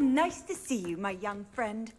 Nice to see you, my young friend.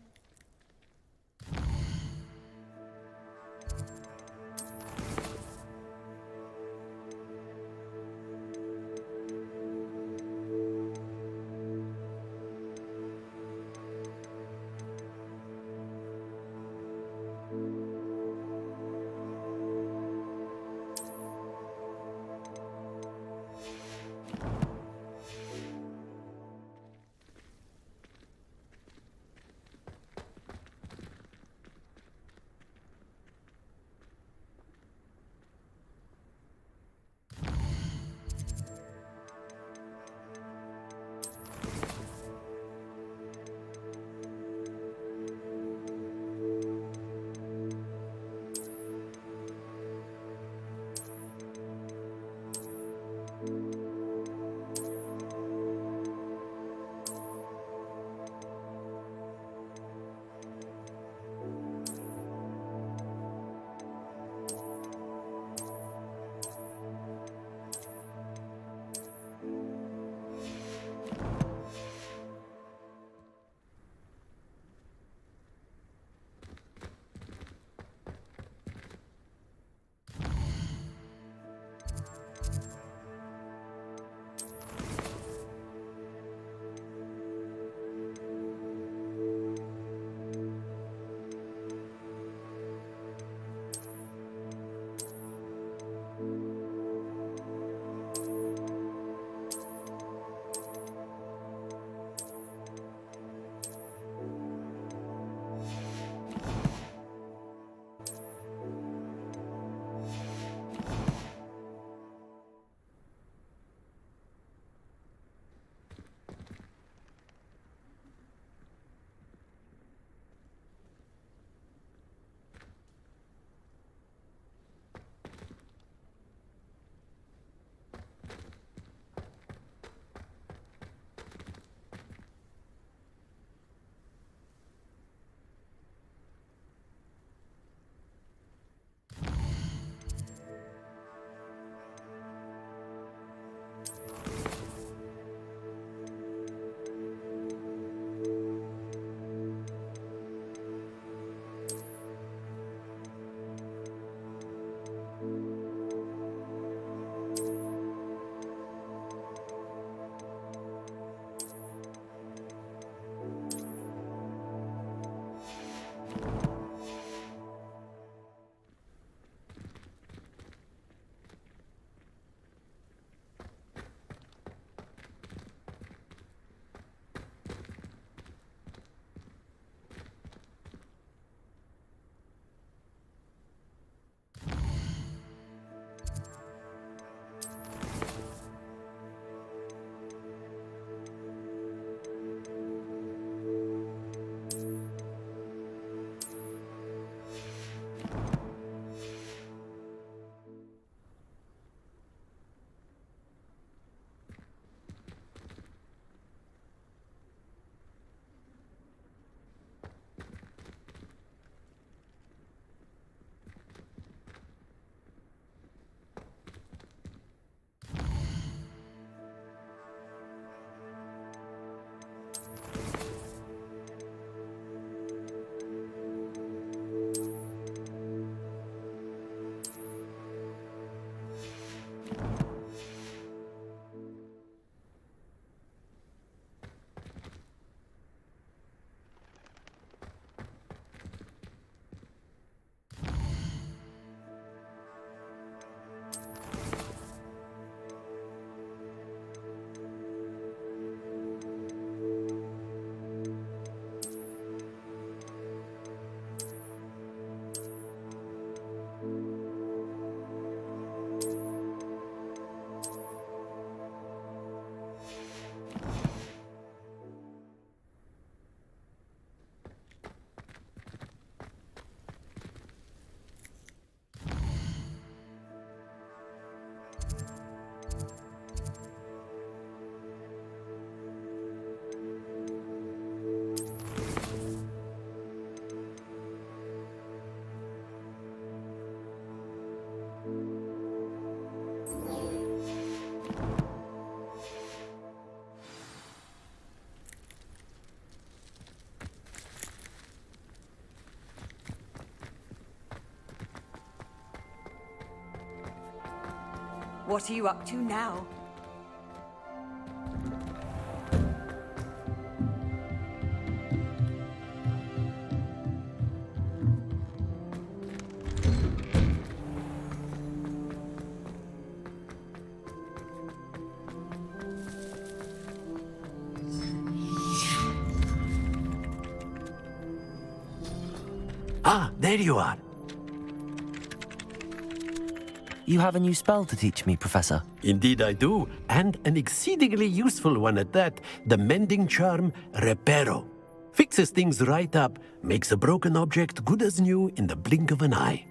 What are you up to now? Ah, there you are. You have a new spell to teach me, Professor. Indeed I do, and an exceedingly useful one at that. The mending charm, Reparo. Fixes things right up, makes a broken object good as new in the blink of an eye.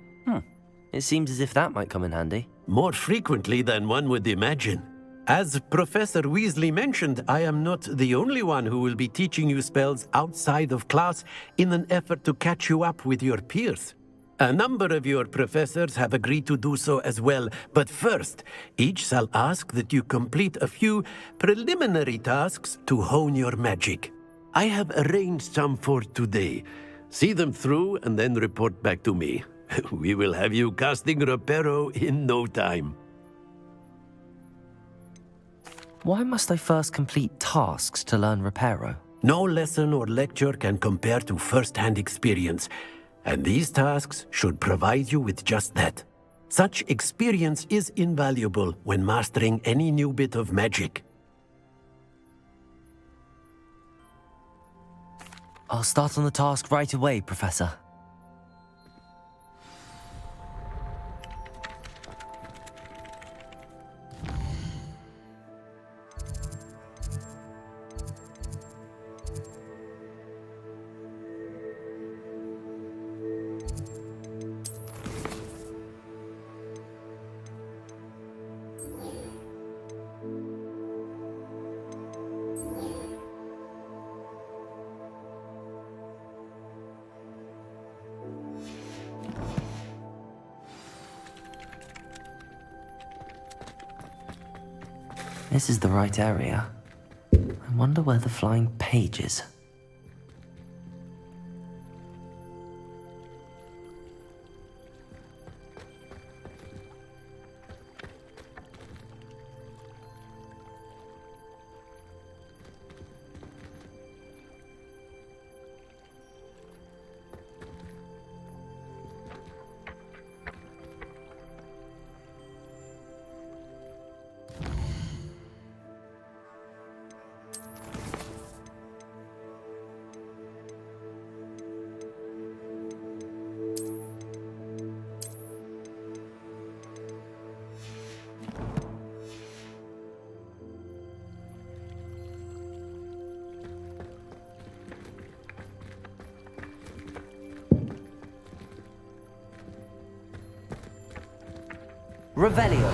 It seems as if that might come in handy. More frequently than one would imagine. As Professor Weasley mentioned, I am not the only one who will be teaching you spells outside of class in an effort to catch you up with your peers. A number of your professors have agreed to do so as well, but first, each shall ask that you complete a few preliminary tasks to hone your magic. I have arranged some for today. See them through and then report back to me. We will have you casting Reparo in no time. Why must I first complete tasks to learn Reparo? No lesson or lecture can compare to first-hand experience, and these tasks should provide you with just that. Such experience is invaluable when mastering any new bit of magic. I'll start on the task right away, Professor. This is the right area. I wonder where the flying page is. Revelio.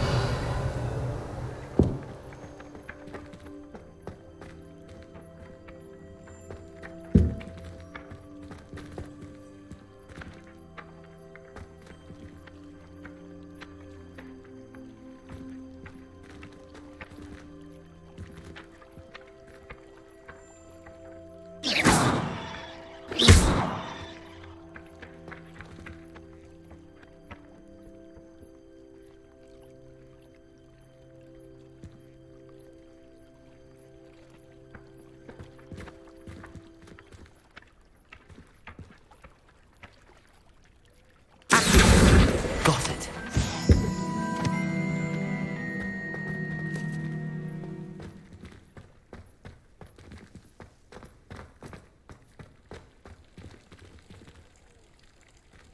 Got it.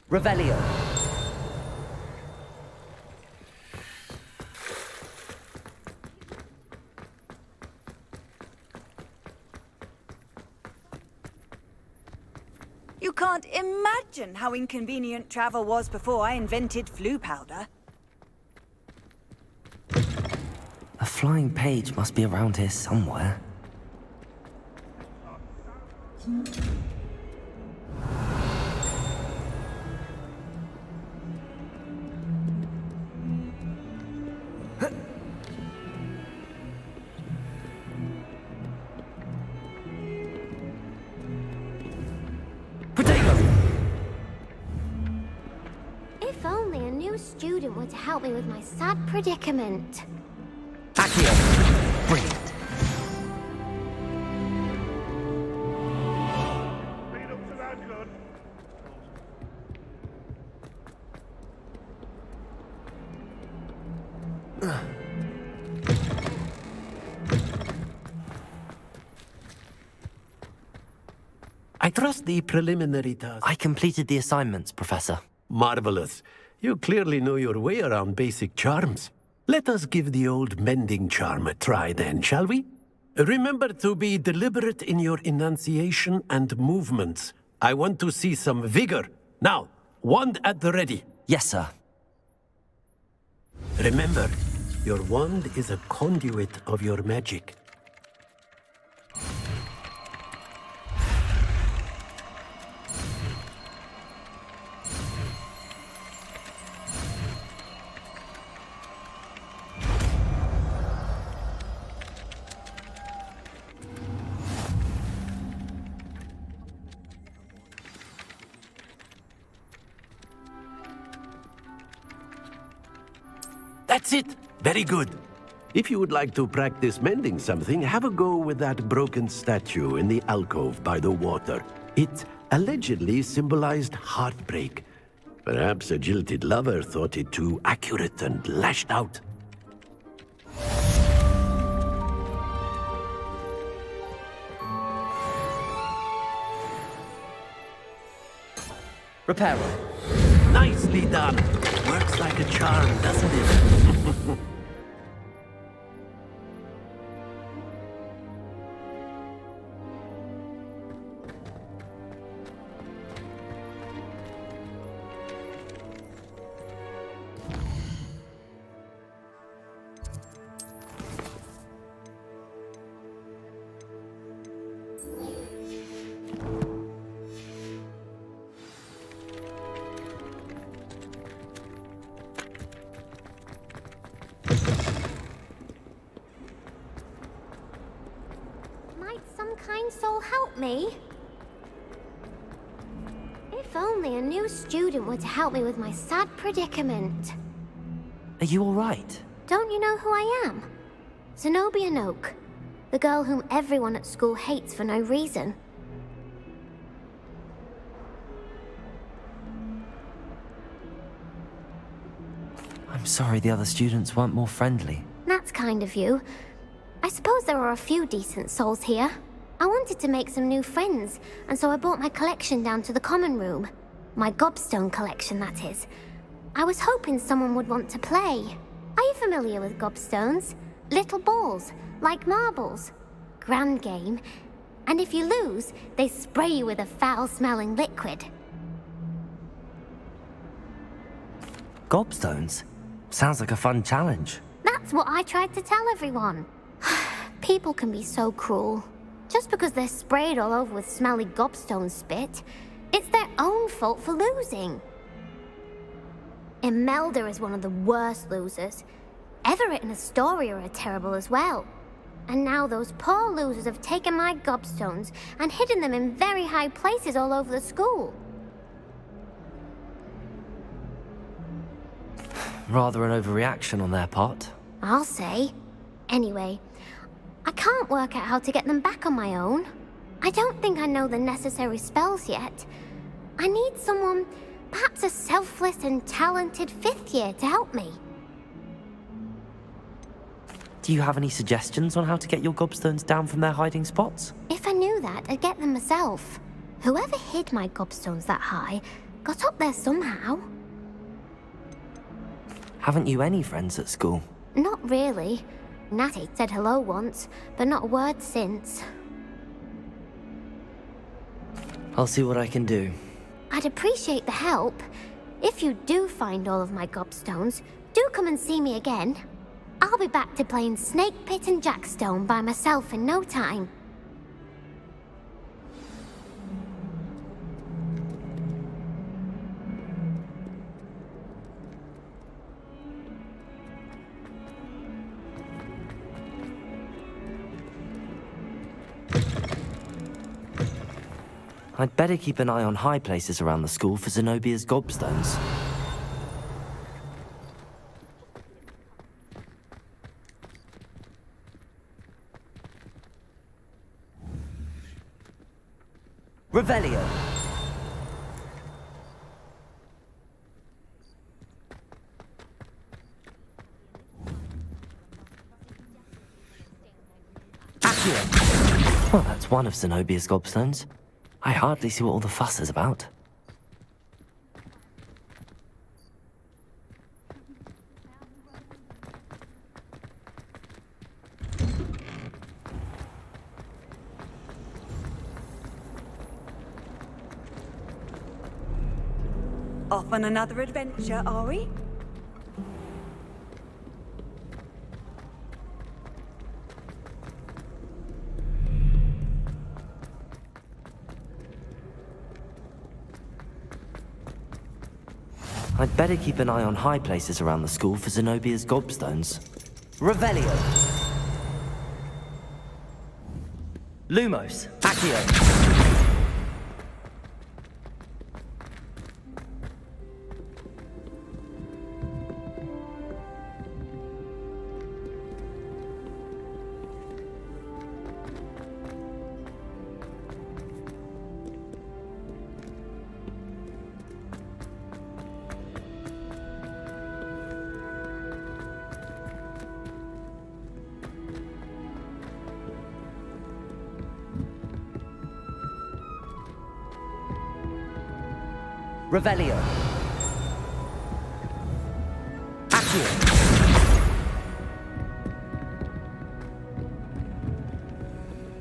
Revelio. You can't imagine how inconvenient travel was before I invented flu powder. A flying page must be around here somewhere. student were to help me with my sad predicament. Accio! Brilliant. I trust the preliminary task. I completed the assignments, Professor. Marvelous. You clearly know your way around basic charms. Let us give the old mending charm a try then, shall we? Remember to be deliberate in your enunciation and movements. I want to see some vigor. Now, wand at the ready. Yes, sir. Remember, your wand is a conduit of your magic. That's it! Very good. If you would like to practice mending something, have a go with that broken statue in the alcove by the water. It allegedly symbolized heartbreak. Perhaps a jilted lover thought it too accurate and lashed out. Reparo. Nicely done! Works like a charm, doesn't it? Might some kind soul help me? If only a new student were to help me with my sad predicament. Are you all right? Don't you know who I am? Zenobia Noak, the girl whom everyone at school hates for no reason. I'm sorry the other students weren't more friendly. That's kind of you. I suppose there are a few decent souls here. I wanted to make some new friends, and so I brought my collection down to the common room. My gobstone collection, that is. I was hoping someone would want to play. Are you familiar with gobstones? Little balls, like marbles. Grand game. And if you lose, they spray you with a foul-smelling liquid. Gobstones? Sounds like a fun challenge. That's what I tried to tell everyone. People can be so cruel. Just because they're sprayed all over with smelly gobstone spit, it's their own fault for losing. Imelda is one of the worst losers. Everett and Astoria are terrible as well. And now those poor losers have taken my gobstones and hidden them in very high places all over the school. Rather an overreaction on their part. I'll say. Anyway, I can't work out how to get them back on my own. I don't think I know the necessary spells yet. I need someone, perhaps a selfless and talented fifth year to help me. Do you have any suggestions on how to get your gobstones down from their hiding spots? If I knew that, I'd get them myself. Whoever hid my gobstones that high got up there somehow. Haven't you any friends at school? Not really. Natty said hello once, but not a word since. I'll see what I can do. I'd appreciate the help. If you do find all of my gobstones, do come and see me again. I'll be back to playing Snake Pit and Jackstone by myself in no time. I'd better keep an eye on high places around the school for Zenobia's gobstones. Revelio. Accio. Well, that's one of Zenobia's gobstones. I hardly see what all the fuss is about. Off on another adventure, are we? I'd better keep an eye on high places around the school for Zenobia's gobstones. Revelio. Lumos. Accio. Revelio. Accio.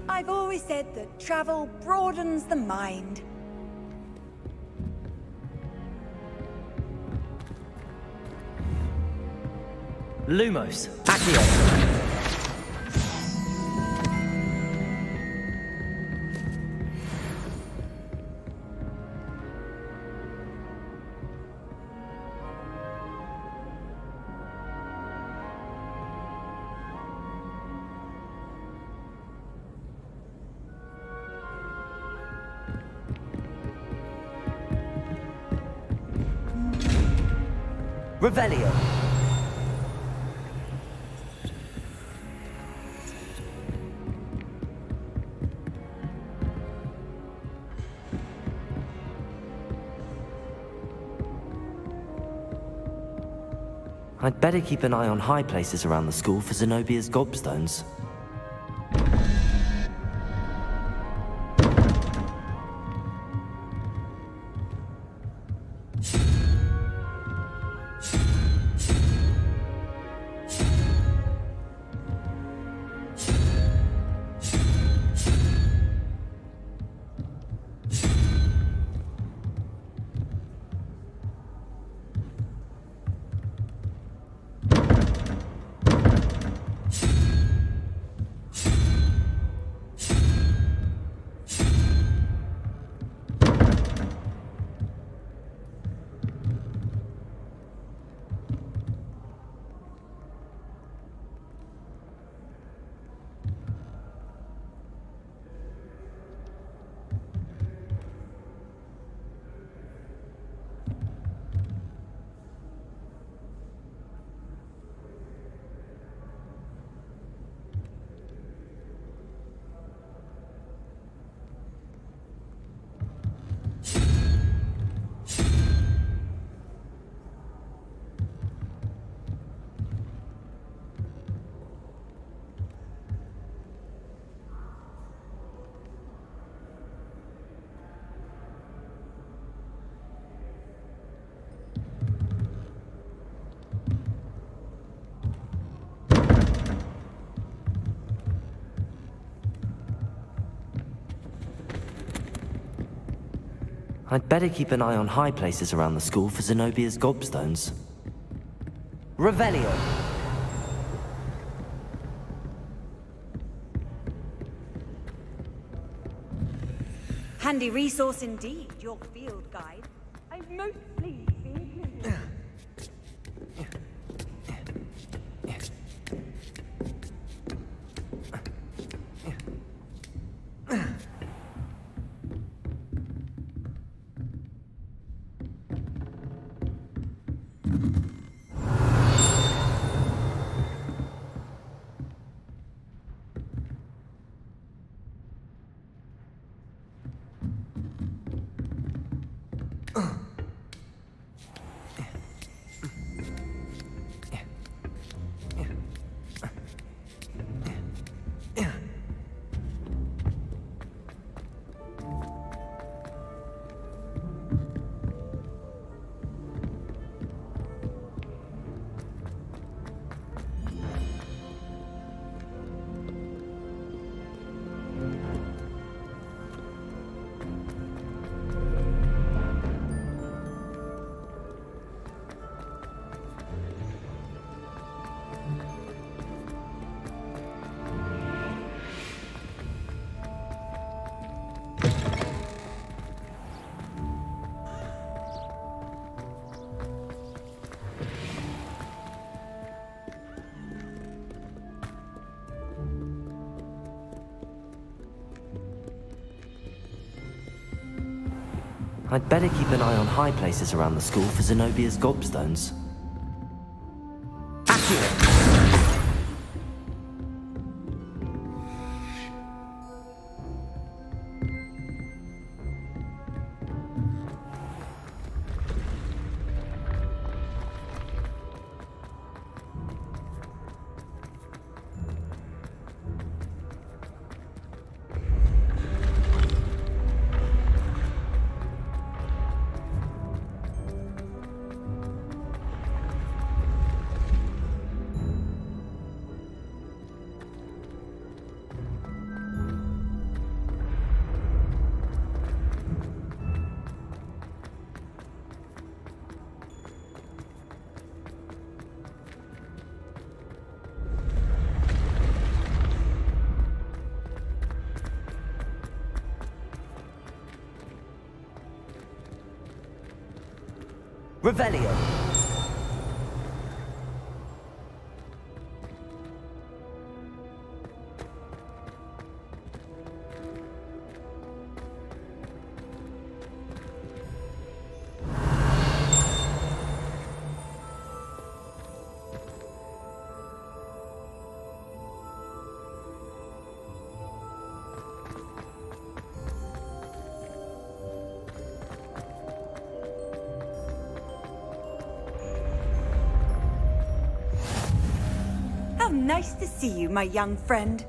I've always said that travel broadens the mind. Lumos. Accio. Revelio. I'd better keep an eye on high places around the school for Zenobia's gobstones. I'd better keep an eye on high places around the school for Zenobia's gobstones. Revelio. Handy resource indeed, your field guide. I'm most pleased to be included. I'd better keep an eye on high places around the school for Zenobia's gobstones. Accurate! Revelio. How nice to see you, my young friend.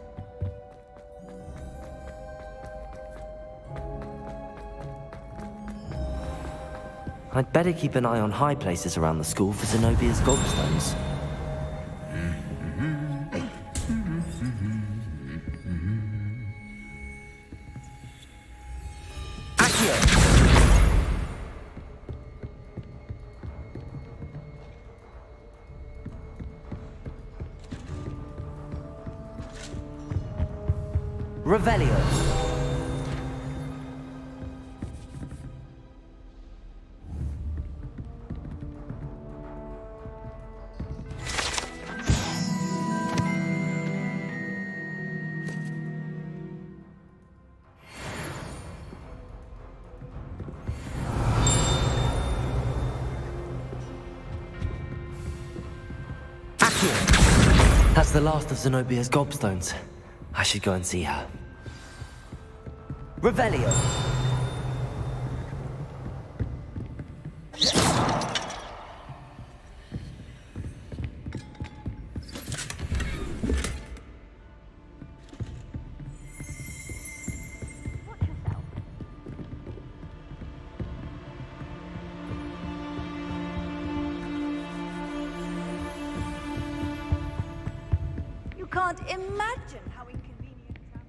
I'd better keep an eye on high places around the school for Zenobia's gobstones. Revelio. That's the last of Zenobia's gobstones. I should go and see her. Revelio. You can't imagine how inconvenient travel.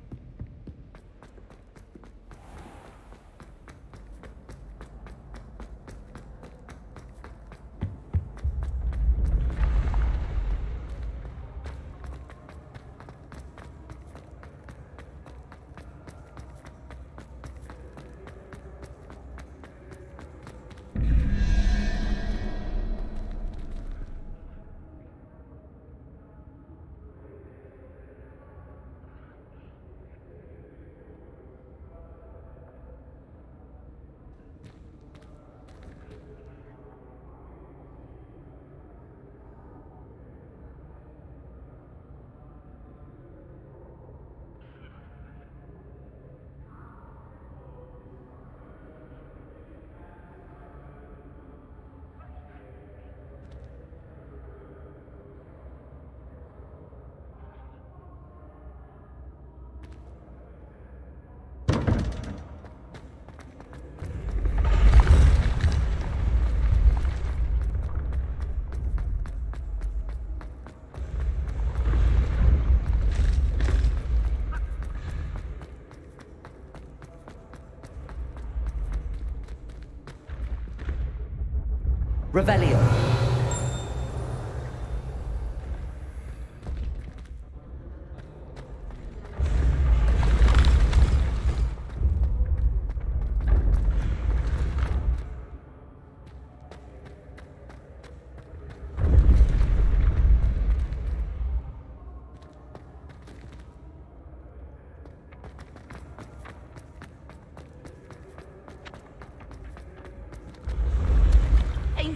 Revelio.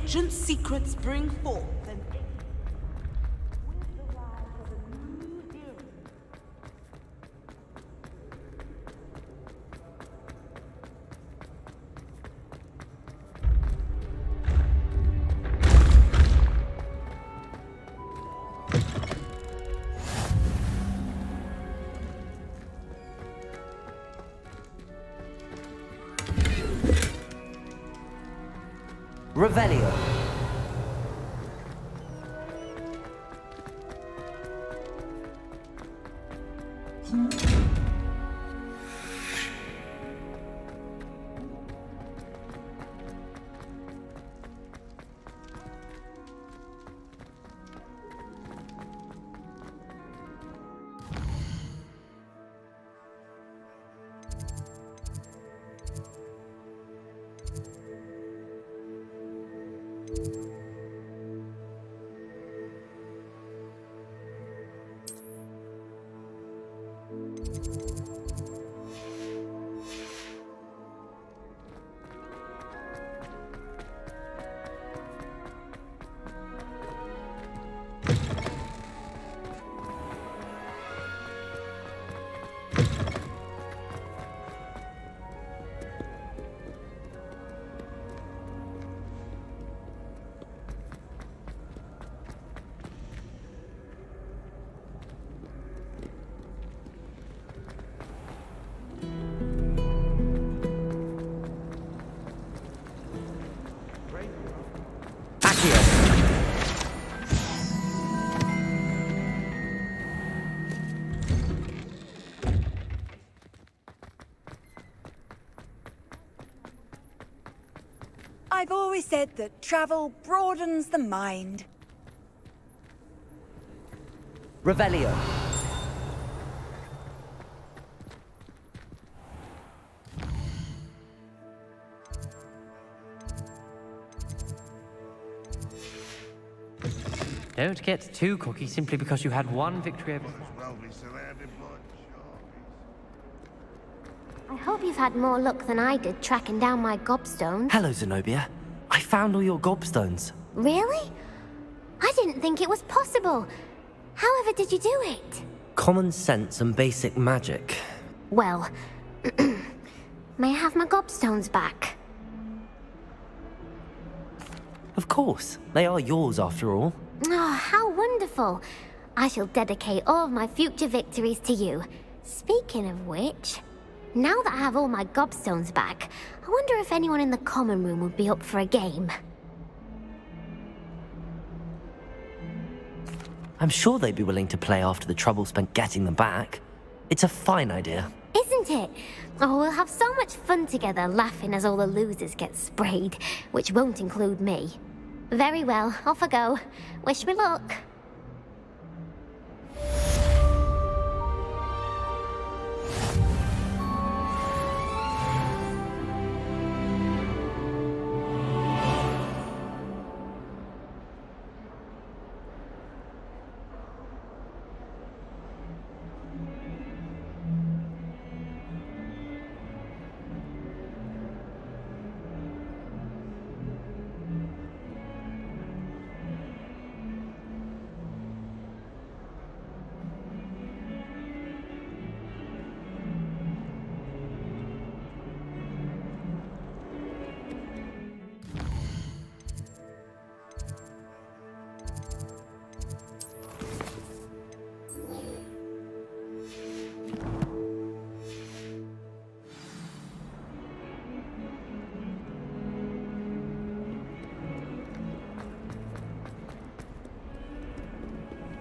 ancient secrets bring forth an Revelio. I've always said that travel broadens the mind. Revelio. Don't get too cocky simply because you had one victory over... I hope you've had more luck than I did tracking down my gobstone. Hello, Zenobia. I found all your gobstones. Really? I didn't think it was possible. However did you do it? Common sense and basic magic. Well, may I have my gobstones back? Of course. They are yours after all. Oh, how wonderful. I shall dedicate all of my future victories to you. Speaking of which, now that I have all my gobstones back, I wonder if anyone in the common room would be up for a game. I'm sure they'd be willing to play after the trouble spent getting them back. It's a fine idea. Isn't it? Oh, we'll have so much fun together laughing as all the losers get sprayed, which won't include me. Very well, off I go. Wish me luck.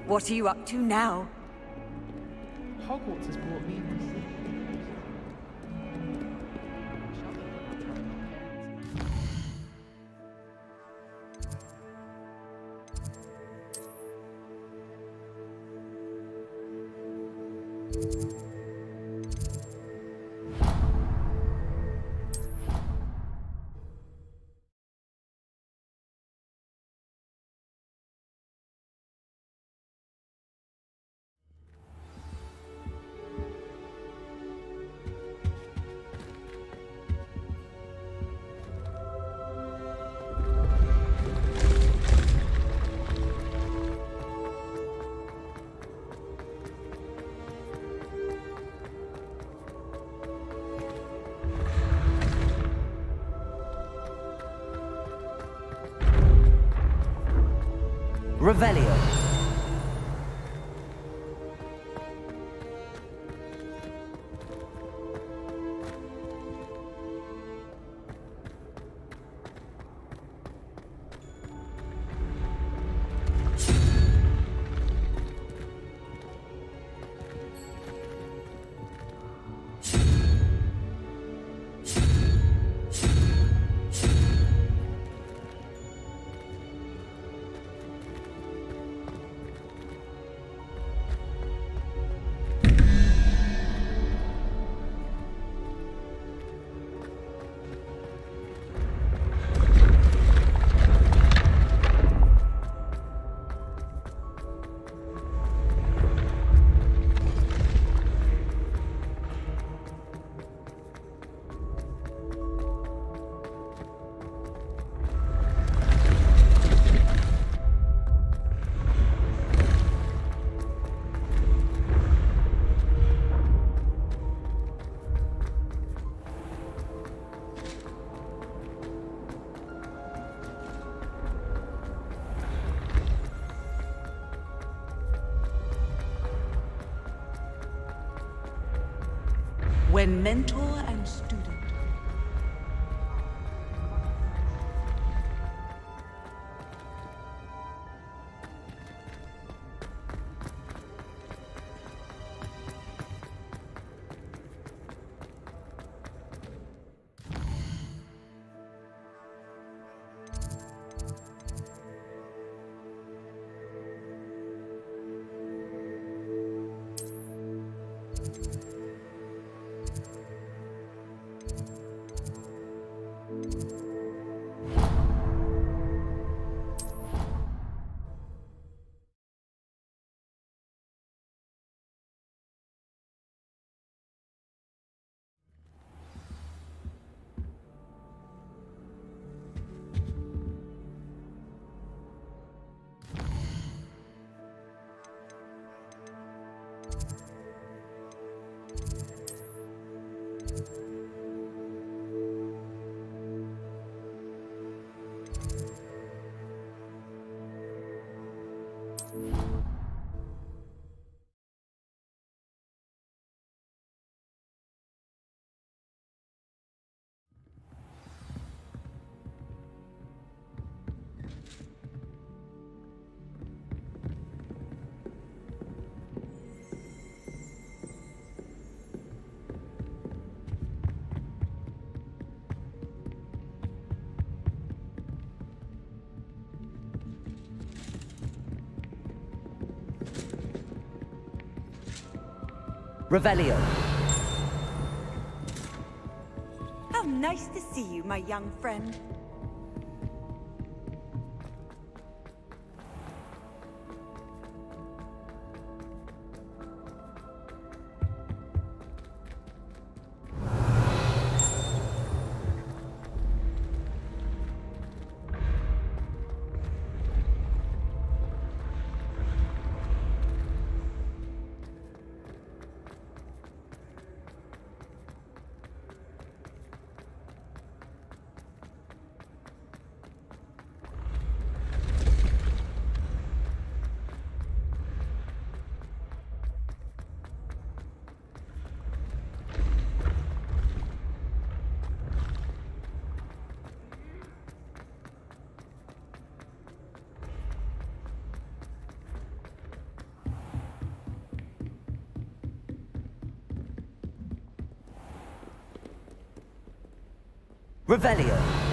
What are you up to now? Hogwarts has brought me this. Revelio. When mentor and student. Revelio. How nice to see you, my young friend. Revelio.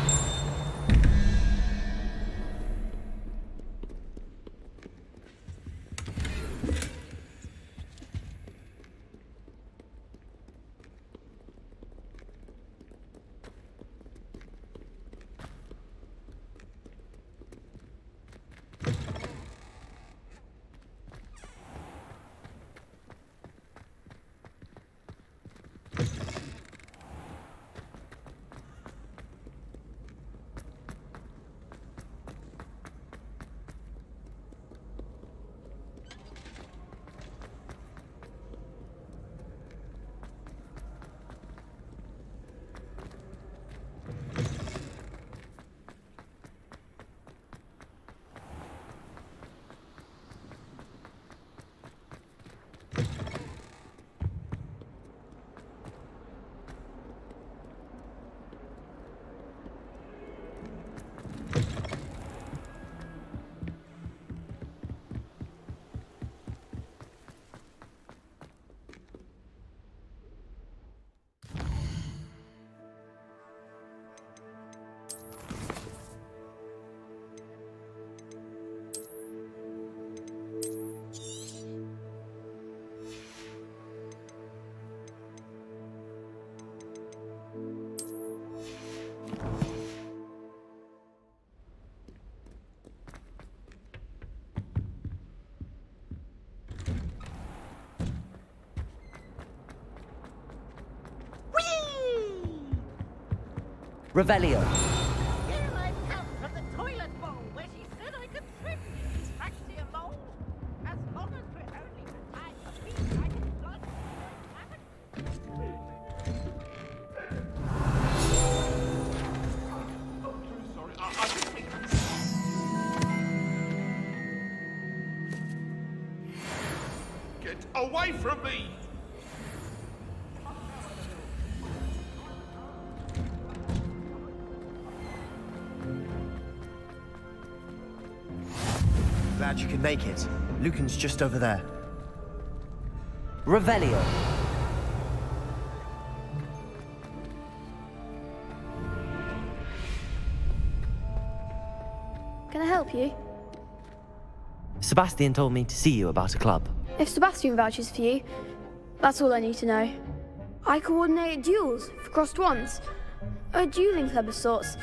Revelio. Here I come from the toilet bowl where she said I could swim in this taxi alone. As long as we're only retired for peace, I can blood. Sorry, I didn't mean... Get away from me! Glad you could make it. Lucan's just over there. Revelio. Can I help you? Sebastian told me to see you about a club. If Sebastian vouches for you, that's all I need to know. I coordinate duels for crossed ones. A dueling club of sorts.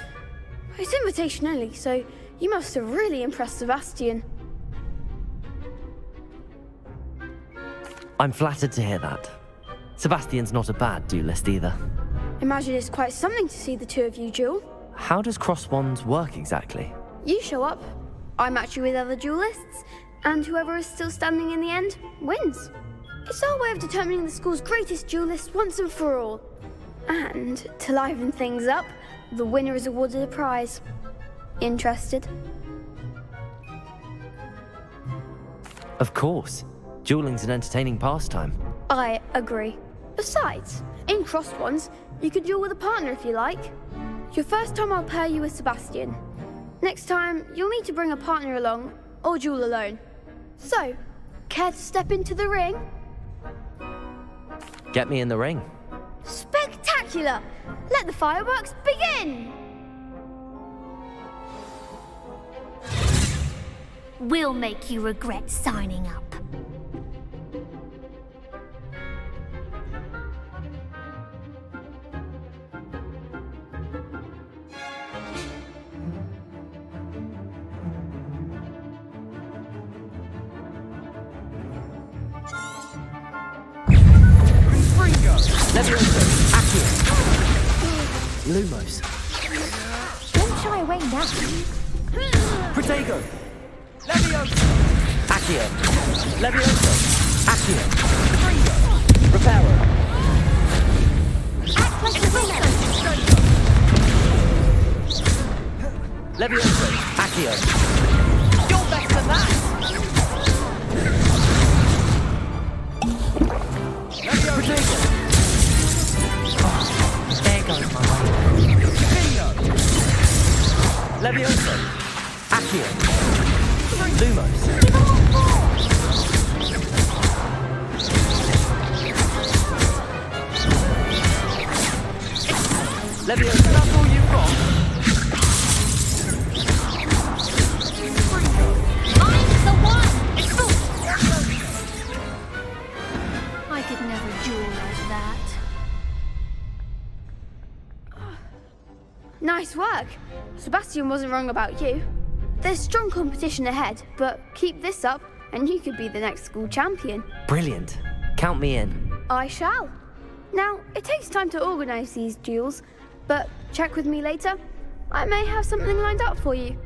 It's invitation only, so you must have really impressed Sebastian. I'm flattered to hear that. Sebastian's not a bad duelist either. Imagine it's quite something to see the two of you duel. How does cross wands work exactly? You show up, I match you with other duelists, and whoever is still standing in the end wins. It's our way of determining the school's greatest duelist once and for all. And to liven things up, the winner is awarded a prize. Interested? Of course. Dueling's an entertaining pastime. I agree. Besides, in crossed ones, you can duel with a partner if you like. Your first time I'll pair you with Sebastian. Next time, you'll need to bring a partner along, or duel alone. So, care to step into the ring? Get me in the ring. Spectacular! Let the fireworks begin! We'll make you regret signing up. Levioso. Accio. Lumos. Don't shy away now. Protego. Levioso. Accio. Levioso. Accio. Reparo. Act like a winner. Levioso. Accio. You're better than that! Protego. There goes my way. Levioso. Accio. Lumos. Levioso. That's all you've got? I'm the one! I could never duel like that. Nice work. Sebastian wasn't wrong about you. There's strong competition ahead, but keep this up and you could be the next school champion. Brilliant. Count me in. I shall. Now, it takes time to organise these duels, but check with me later. I may have something lined up for you.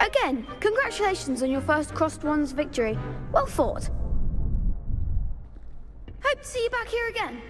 Again, congratulations on your first crossed ones victory. Well fought. Hope to see you back here again.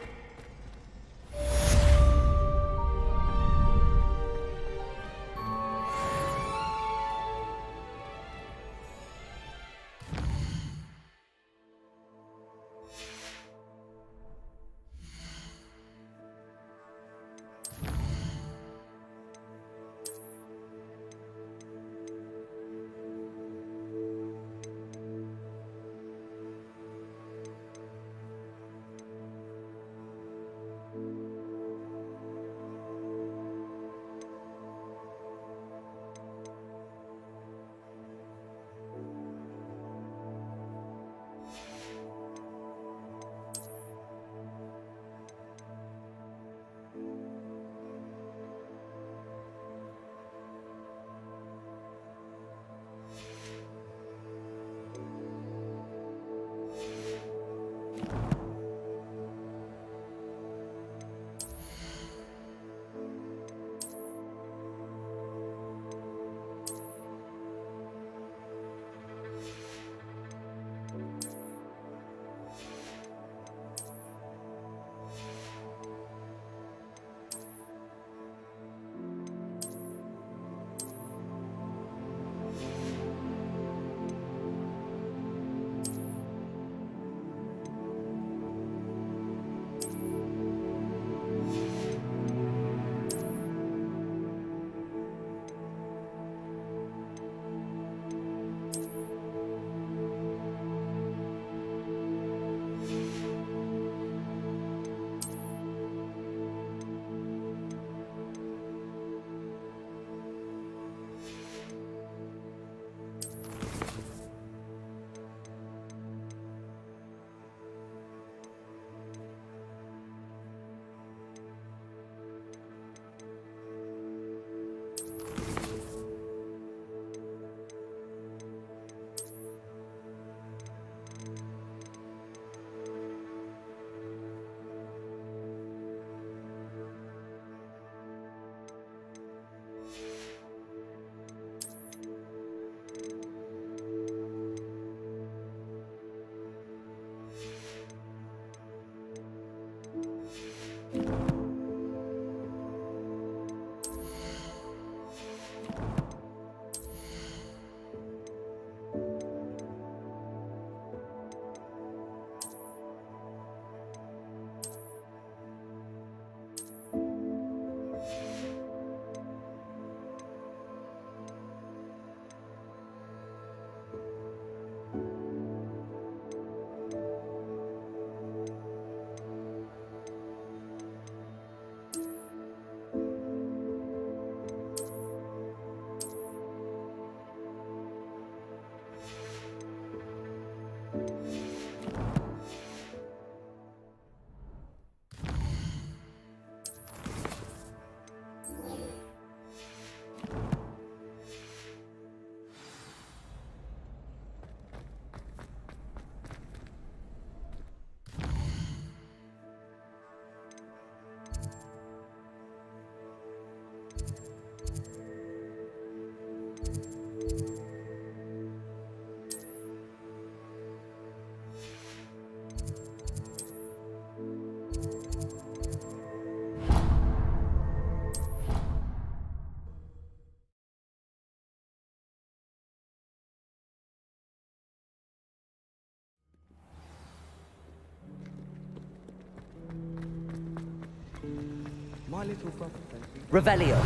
Revelio.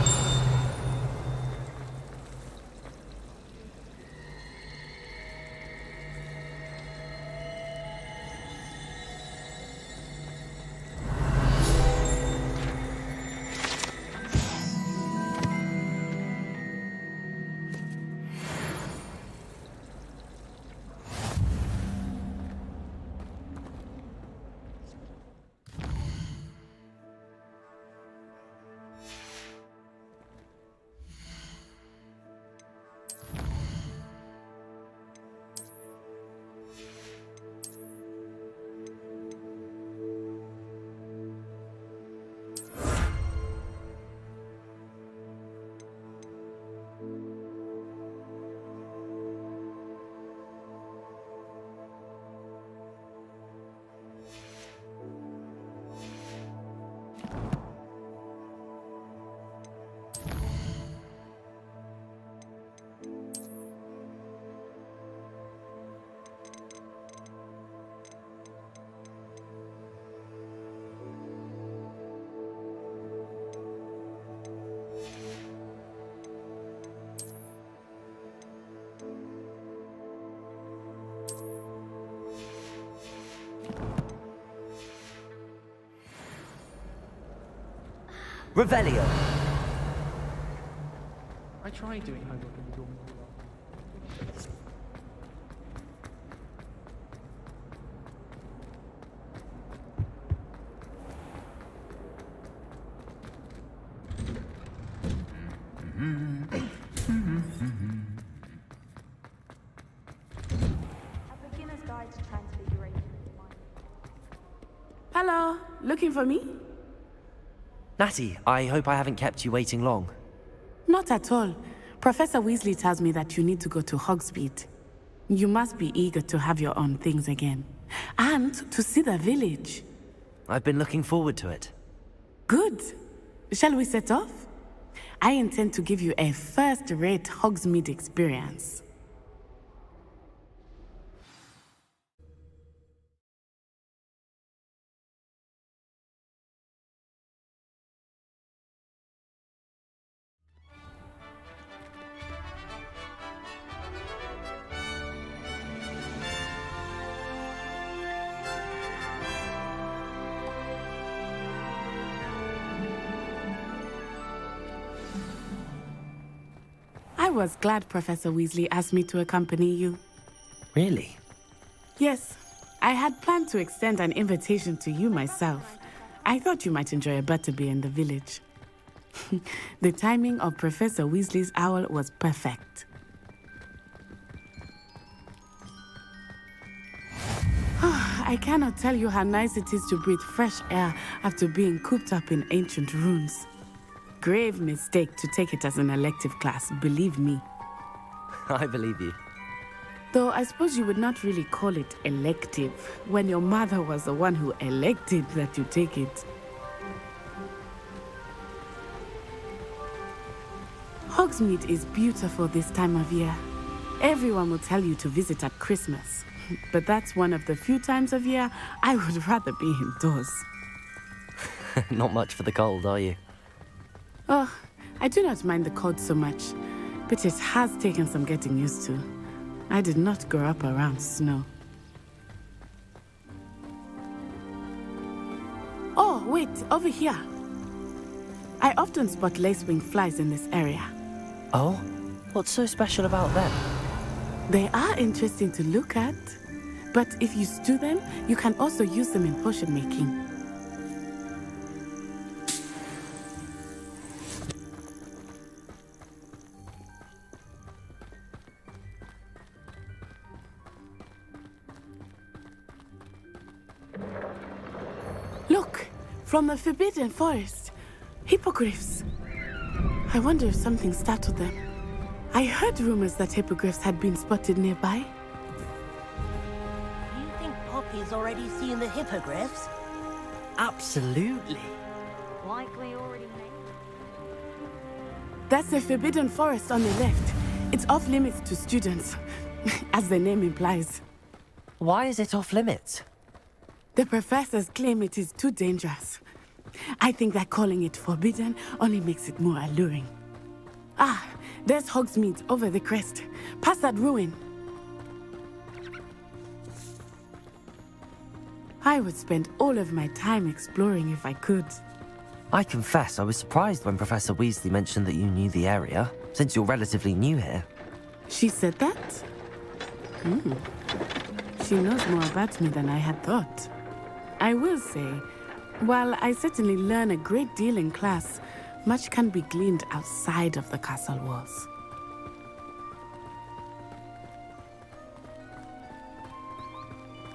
Revelio. I tried doing homework in the dorm. A beginner's guide to transfiguration. Hello, looking for me? Natty, I hope I haven't kept you waiting long. Not at all. Professor Weasley tells me that you need to go to Hogsmeade. You must be eager to have your own things again. And to see the village. I've been looking forward to it. Good. Shall we set off? I intend to give you a first-rate Hogsmeade experience. I was glad Professor Weasley asked me to accompany you. Really? Yes, I had planned to extend an invitation to you myself. I thought you might enjoy a butterbeer in the village. The timing of Professor Weasley's owl was perfect. I cannot tell you how nice it is to breathe fresh air after being cooped up in ancient ruins. Grave mistake to take it as an elective class, believe me. I believe you. Though I suppose you would not really call it elective when your mother was the one who elected that you take it. Hogsmeade is beautiful this time of year. Everyone will tell you to visit at Christmas, but that's one of the few times of year I would rather be indoors. Not much for the cold, are you? Oh, I do not mind the cold so much, but it has taken some getting used to. I did not grow up around snow. Oh, wait, over here. I often spot lacewing flies in this area. Oh? What's so special about them? They are interesting to look at, but if you stew them, you can also use them in potion making. Look, from the Forbidden Forest. Hippogriffs. I wonder if something startled them. I heard rumors that hippogriffs had been spotted nearby. Do you think Poppy's already seen the hippogriffs? Absolutely. Like we already made. That's the Forbidden Forest on the left. It's off limits to students, as the name implies. Why is it off limits? The professors claim it is too dangerous. I think that calling it forbidden only makes it more alluring. Ah, there's Hogsmeade over the crest. Past that ruin. I would spend all of my time exploring if I could. I confess I was surprised when Professor Weasley mentioned that you knew the area, since you're relatively new here. She said that? She knows more about me than I had thought. I will say, while I certainly learn a great deal in class, much can be gleaned outside of the castle walls.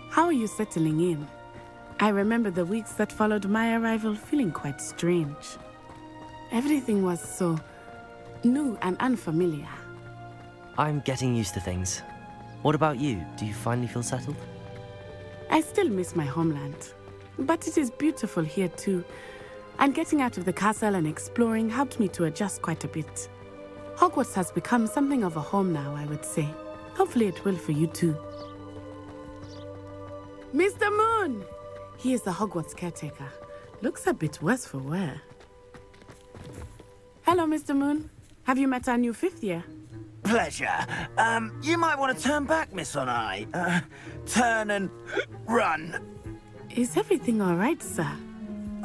How are you settling in? I remember the weeks that followed my arrival feeling quite strange. Everything was so new and unfamiliar. I'm getting used to things. What about you? Do you finally feel settled? I still miss my homeland, but it is beautiful here too. And getting out of the castle and exploring helped me to adjust quite a bit. Hogwarts has become something of a home now, I would say. Hopefully it will for you too. Mr. Moon! He is the Hogwarts caretaker. Looks a bit worse for wear. Hello, Mr. Moon. Have you met our new 5th year? Pleasure. You might want to turn back, Miss Onai. Turn and run. Is everything all right, sir?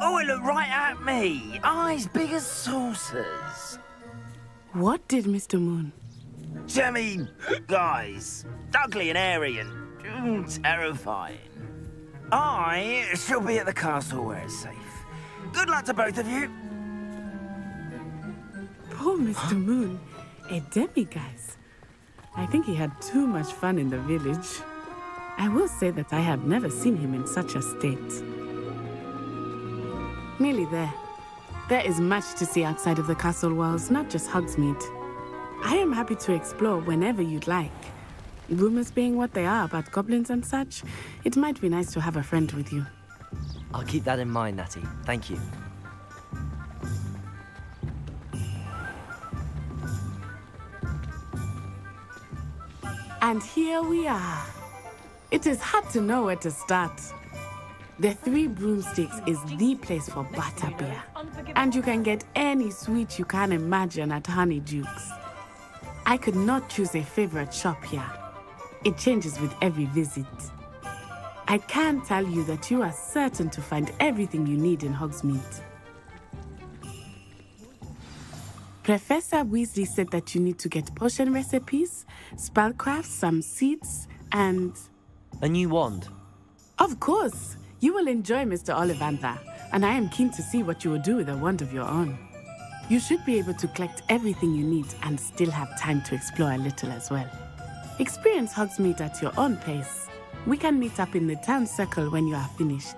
Oh, it looked right at me. Eyes big as saucers. What did Mr. Moon? Jemmy, guys. Ugly and airy and terrifying. I shall be at the castle where it's safe. Good luck to both of you. Poor Mr. Moon. A demiguise. I think he had too much fun in the village. I will say that I have never seen him in such a state. Nearly there. There is much to see outside of the castle walls, not just Hogsmeade. I am happy to explore whenever you'd like. Rumors being what they are about goblins and such, it might be nice to have a friend with you. I'll keep that in mind, Natty. Thank you. And here we are. It is hard to know where to start. The Three Broomsticks is the place for butterbeer. And you can get any sweet you can imagine at Honeydukes. I could not choose a favorite shop here. It changes with every visit. I can tell you that you are certain to find everything you need in Hogsmeade. Professor Weasley said that you need to get potion recipes, spellcraft, some seeds, and... A new wand. Of course! You will enjoy Mr. Ollivander, and I am keen to see what you will do with a wand of your own. You should be able to collect everything you need and still have time to explore a little as well. Experience Hogsmeade at your own pace. We can meet up in the town circle when you are finished.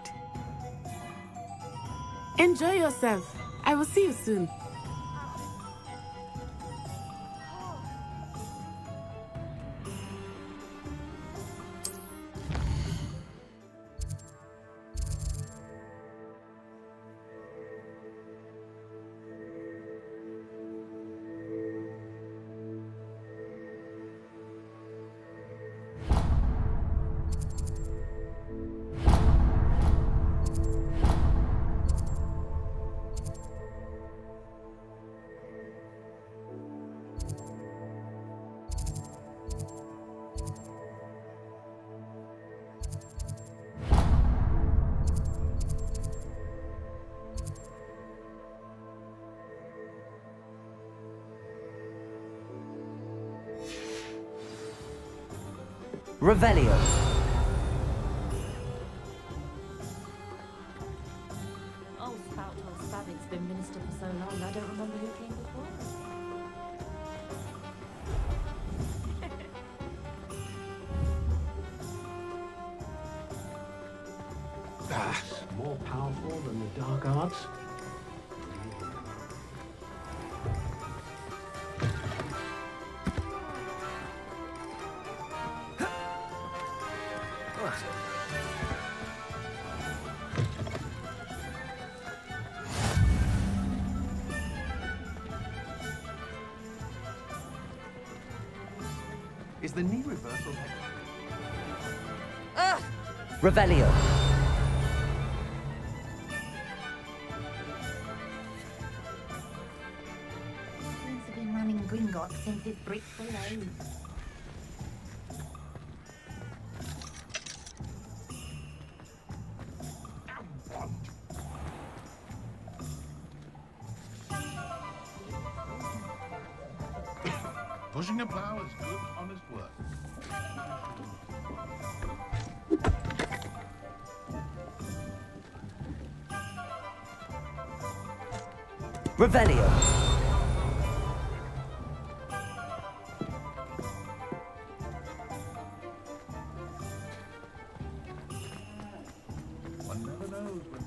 Enjoy yourself. I will see you soon. Revelio. Oh, spout or Spavik's been minister for so long, I don't remember who came before. More powerful than the dark arts. Is the knee reversal? Revelio. since his bricks were laid. Pushing a plough is good, honest work. Revelio. One never knows when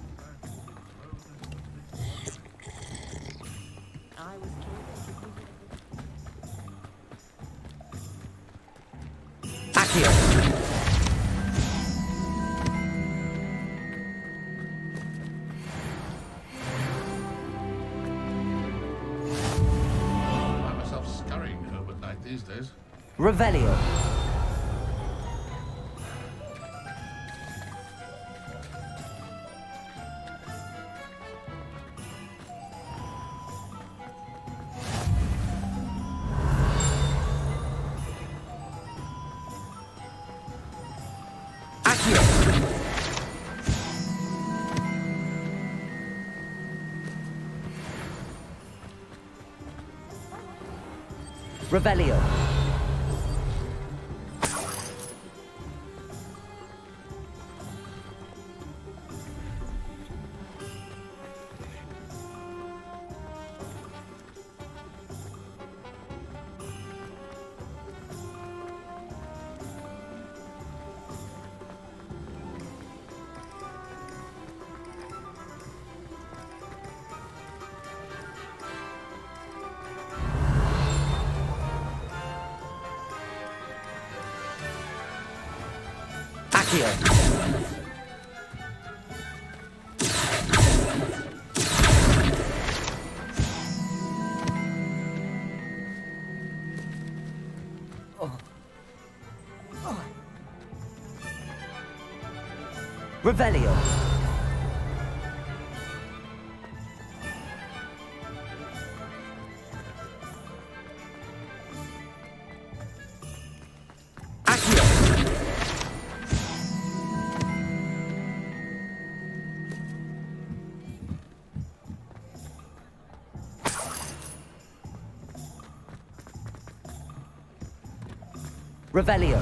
I was told Accio. I find myself scurrying home at night these days. Revelio. Accio. Revelio. Accio. Revelio. Accio. Revelio.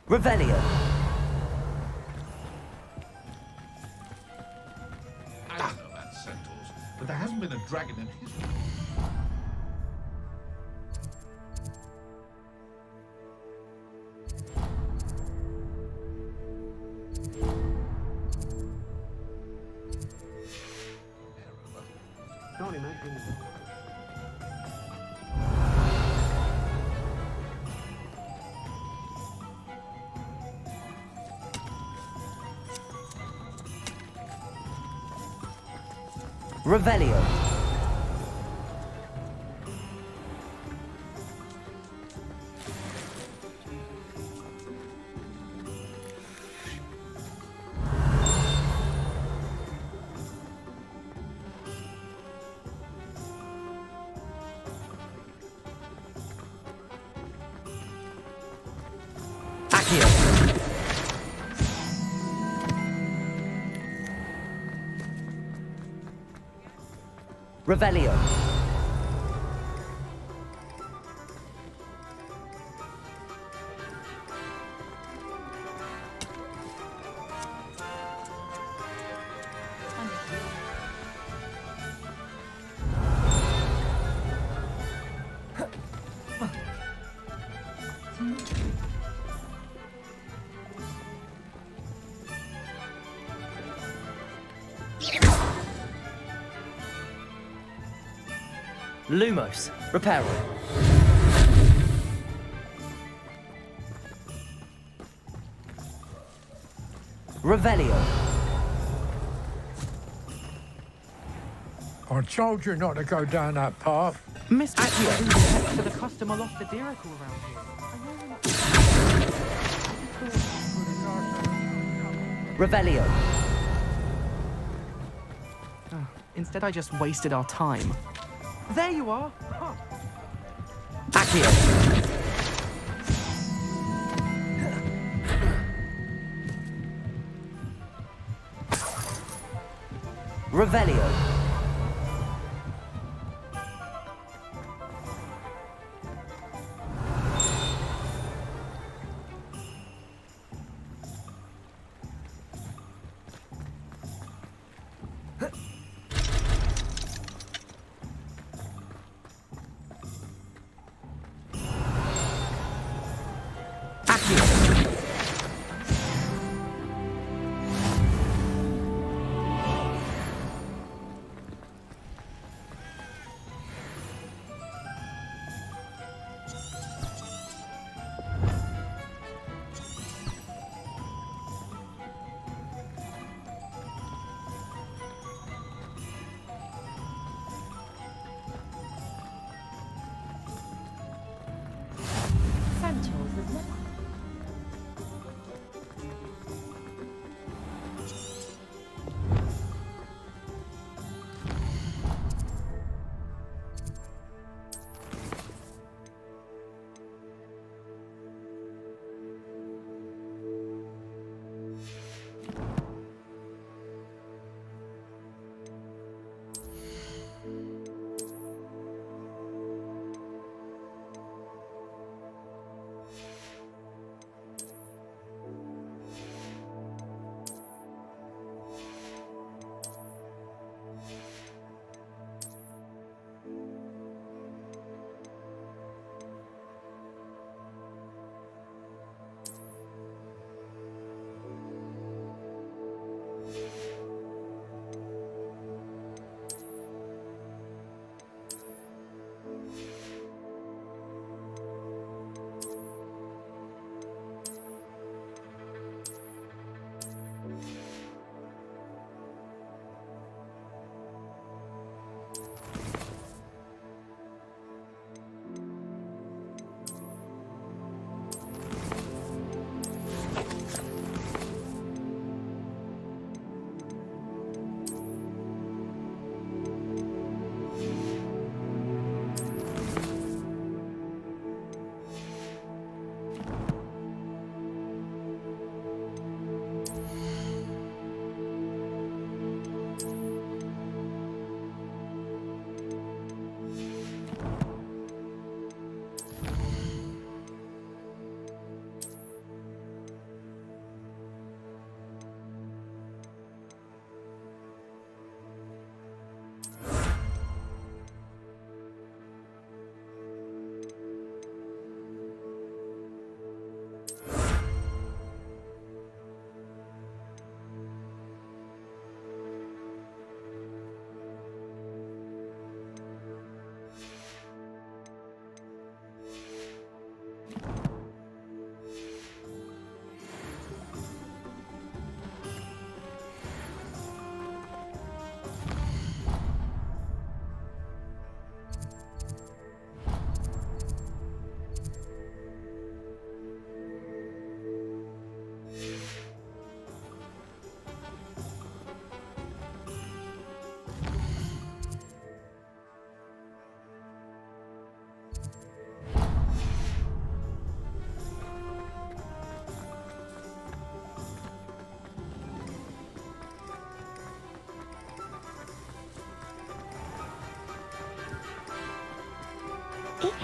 Revelio. I don't know about centaurs, but there hasn't been a dragon in history. Don't imagine. Revelio. Accio. Revelio. Lumos, repair all. Revelio. I told you not to go down that path. Mr. Accio, for the customer lost the diricle around here. Revelio. Instead, I just wasted our time. There you are. Huh. Accio. Revelio.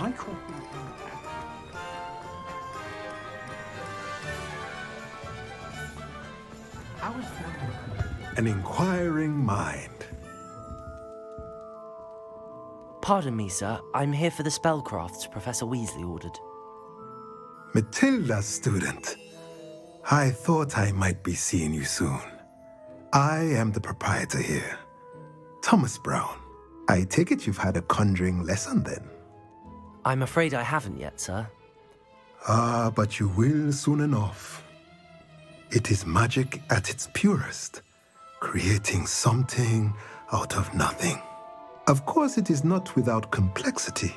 I call An inquiring mind. Pardon me, sir. I'm here for the spellcrafts Professor Weasley ordered. Matilda, student. I thought I might be seeing you soon. I am the proprietor here, Thomas Brown. I take it you've had a conjuring lesson then? I'm afraid I haven't yet, sir. Ah, but you will soon enough. It is magic at its purest, creating something out of nothing. Of course, it is not without complexity,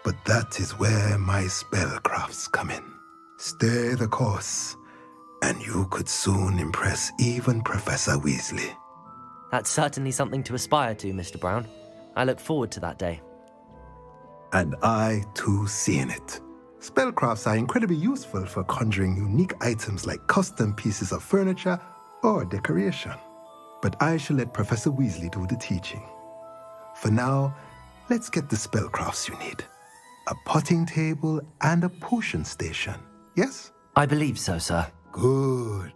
but that is where my spellcrafts come in. Stay the course, and you could soon impress even Professor Weasley. That's certainly something to aspire to, Mr. Brown. I look forward to that day. And I, too, see in it. Spellcrafts are incredibly useful for conjuring unique items like custom pieces of furniture or decoration. But I shall let Professor Weasley do the teaching. For now, let's get the spellcrafts you need. A potting table and a potion station, yes? I believe so, sir. Good.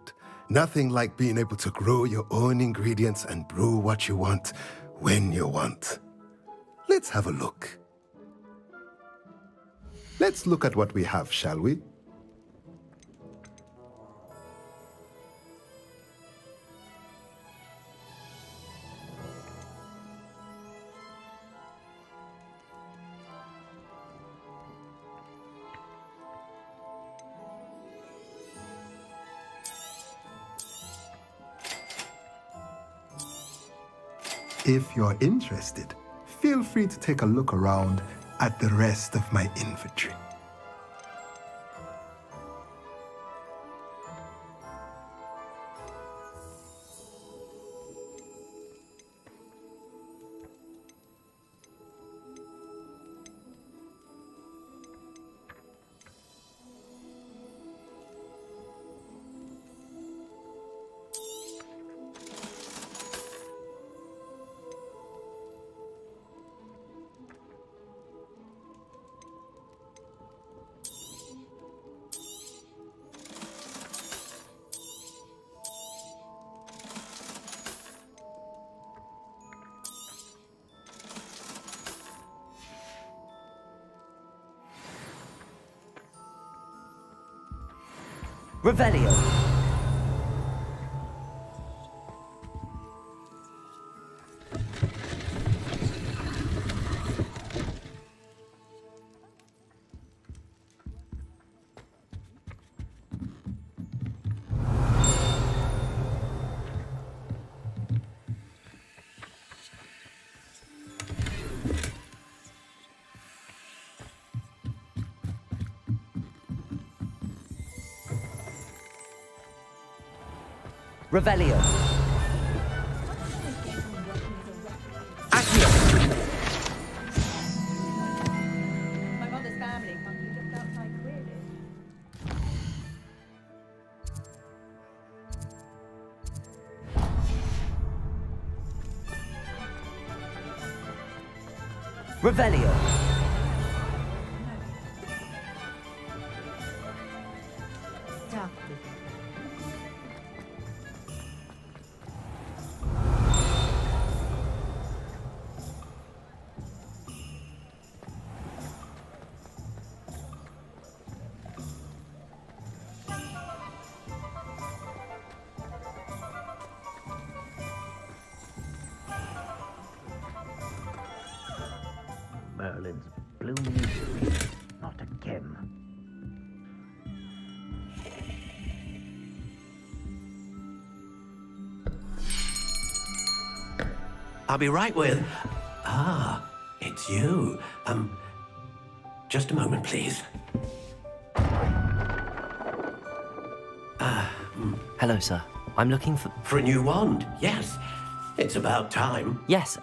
Nothing like being able to grow your own ingredients and brew what you want when you want. Let's have a look. Let's look at what we have, shall we? If you're interested, feel free to take a look around at the rest of my inventory. Revelio. Revelio. Accio. My mother's family hungry just outside Quidditch. Revelio. Merlin's blooming street. Not again. I'll be right with... Ah, it's you. Just a moment, please. Hello, sir. I'm looking for... For a new wand, yes. It's about time. Yes,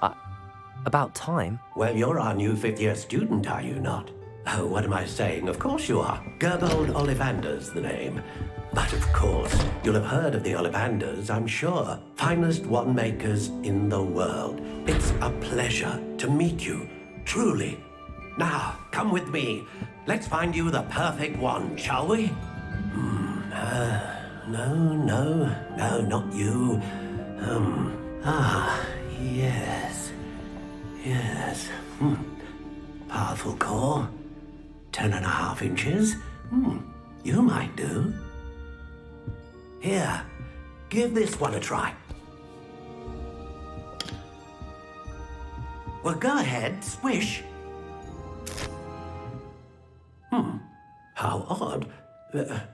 about time? Well, you're our new fifth-year student, are you not? Oh, what am I saying? Of course you are. Gerbold Ollivander's the name. But of course, you'll have heard of the Ollivanders, I'm sure. Finest wand makers in the world. It's a pleasure to meet you, truly. Now, come with me. Let's find you the perfect wand, shall we? No, not you. Yes. Powerful core. 10.5 inches. You might do. Here, give this one a try. Well, go ahead, swish. How odd.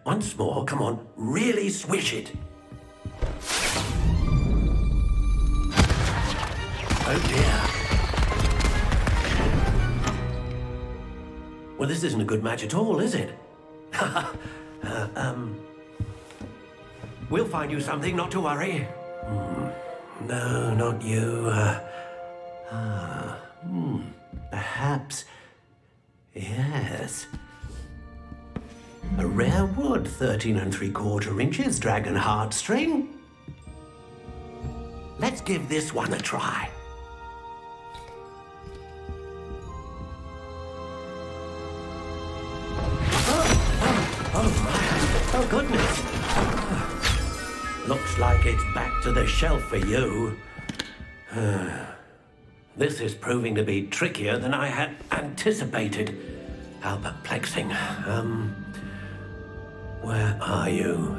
Once more, come on, really swish it. Oh dear. Well, this isn't a good match at all, is it? We'll find you something, not to worry. No, not you. Perhaps. Yes. A rare wood, 13 3/4 inches, dragon heartstring. Let's give this one a try. Oh, goodness. Looks like it's back to the shelf for you. This is proving to be trickier than I had anticipated. How perplexing. Where are you?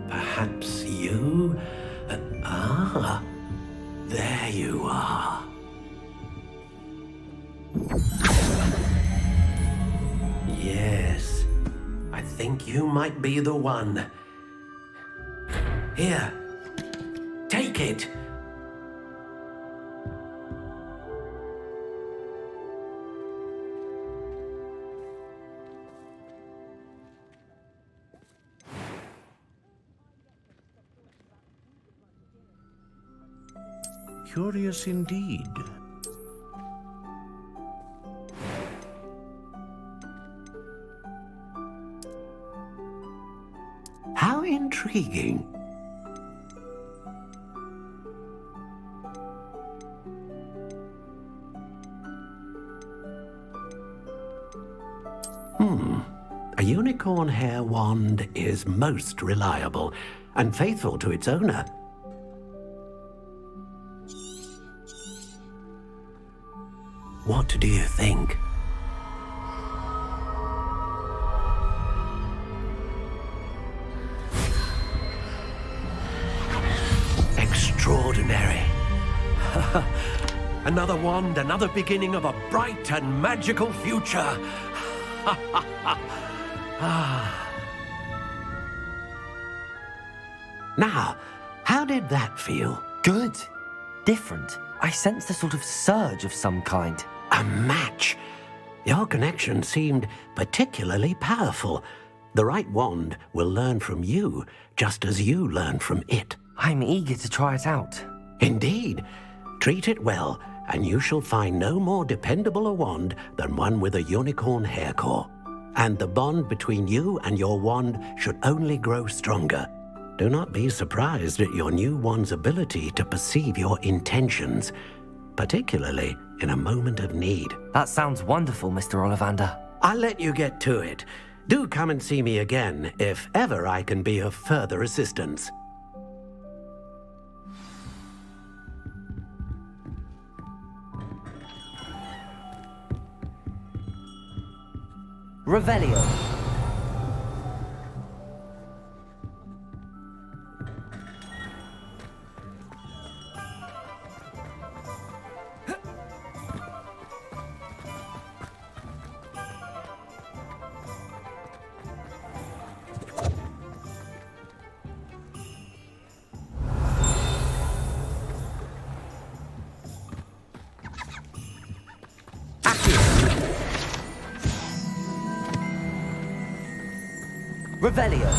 Perhaps you? There you are. Yes, I think you might be the one. Here, take it. Curious indeed. How intriguing. A unicorn hair wand is most reliable and faithful to its owner. What do you think? Extraordinary. Another wand, another beginning of a bright and magical future. Now, how did that feel? Good. Different. I sensed a sort of surge of some kind. A match. Your connection seemed particularly powerful. The right wand will learn from you, just as you learn from it. I'm eager to try it out. Indeed. Treat it well, and you shall find no more dependable a wand than one with a unicorn hair core. And the bond between you and your wand should only grow stronger. Do not be surprised at your new wand's ability to perceive your intentions, particularly in a moment of need. That sounds wonderful, Mr. Ollivander. I'll let you get to it. Do come and see me again if ever I can be of further assistance. Revelio. Revelio.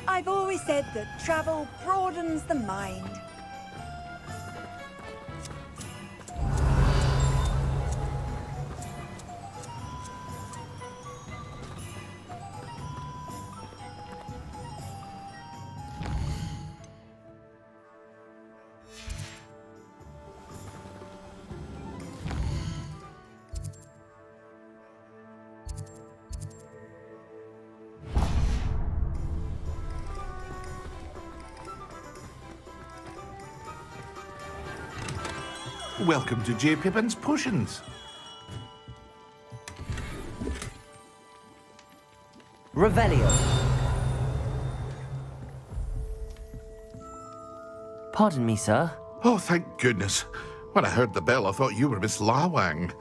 I've always said that travel broadens the mind. Welcome to J. Pippin's Potions. Revelio. Pardon me, sir. Oh, thank goodness. When I heard the bell, I thought you were Miss Lawang.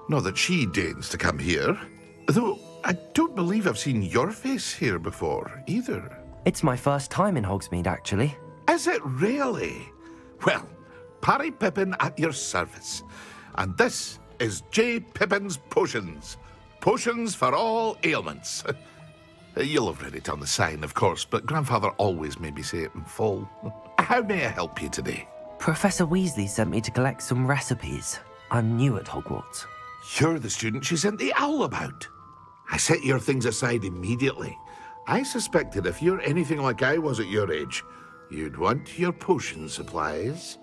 Not that she deigns to come here. Though, I don't believe I've seen your face here before, either. It's my first time in Hogsmeade, actually. Is it really? Well, Parry Pippin at your service. And this is J. Pippin's Potions. Potions for all ailments. You'll have read it on the sign, of course, but Grandfather always made me say it in full. How may I help you today? Professor Weasley sent me to collect some recipes. I'm new at Hogwarts. You're the student she sent the owl about. I set your things aside immediately. I suspected if you're anything like I was at your age, you'd want your potion supplies.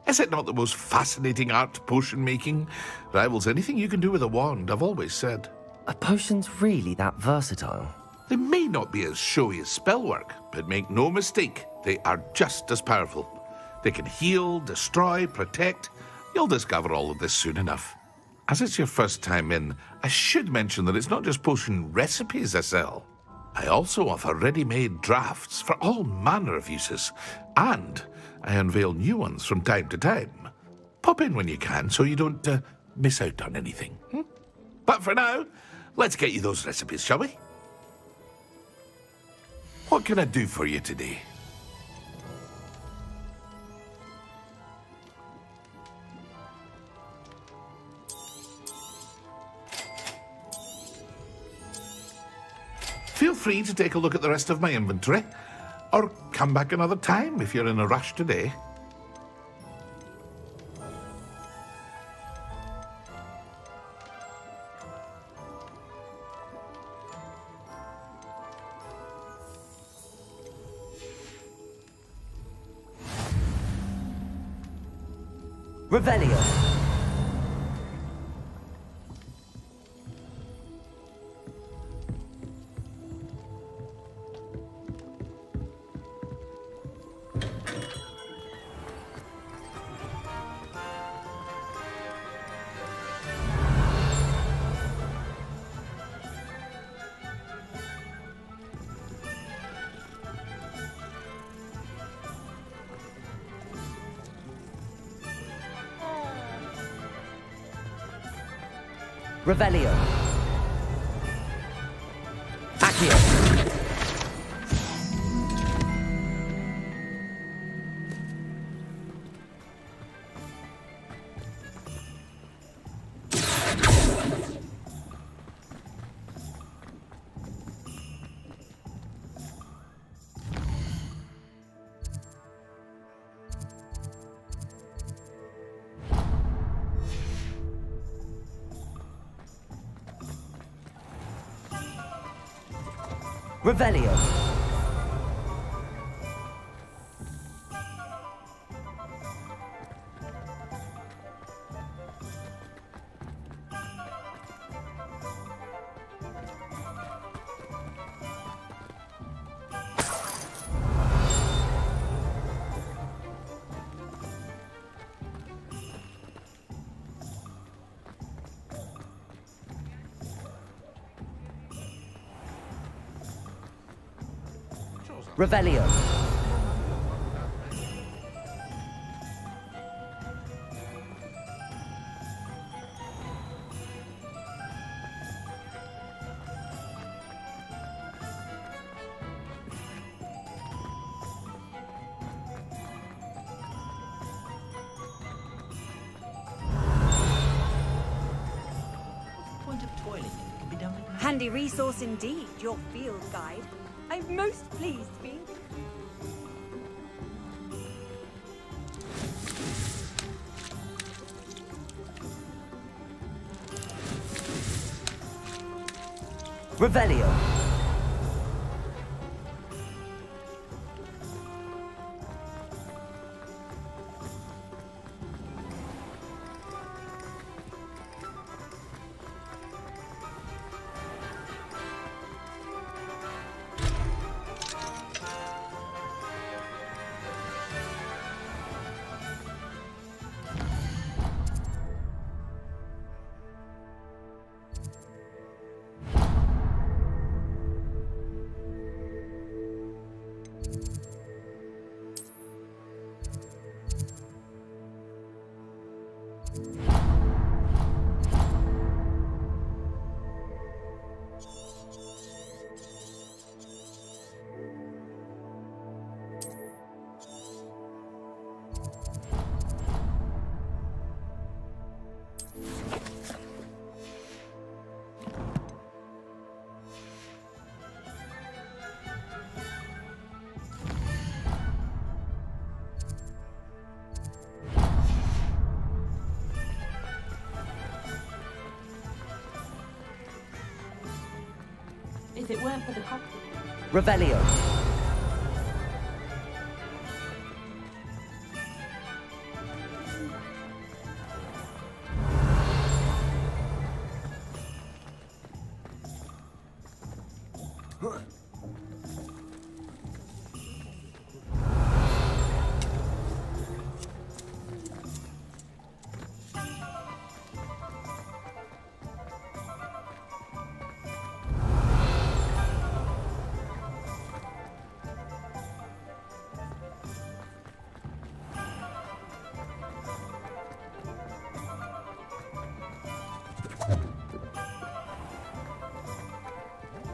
Is it not the most fascinating art, potion making? Rivals anything you can do with a wand, I've always said. Are potions really that versatile? They may not be as showy as spellwork, but make no mistake, they are just as powerful. They can heal, destroy, protect. You'll discover all of this soon enough. As it's your first time in, I should mention that it's not just potion recipes I sell. I also offer ready-made drafts for all manner of uses, and I unveil new ones from time to time. Pop in when you can so you don't miss out on anything. But for now, let's get you those recipes, shall we? What can I do for you today? Feel free to take a look at the rest of my inventory, or come back another time if you're in a rush today. Revelio. Revelio. Accio. Revelio. Revelio. Handy resource indeed, your field guide. I'm most pleased being... Revelio. If it weren't for the cockpit. Revelio.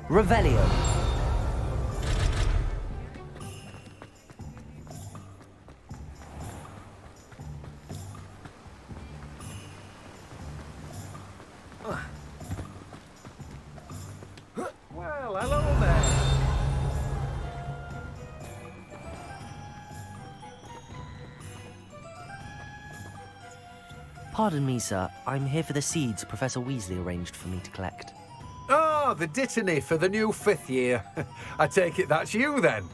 Revelio. Well, hello there. Pardon me, sir. I'm here for the seeds Professor Weasley arranged for me to collect. Ah, the dittany for the new 5th year. I take it that's you then.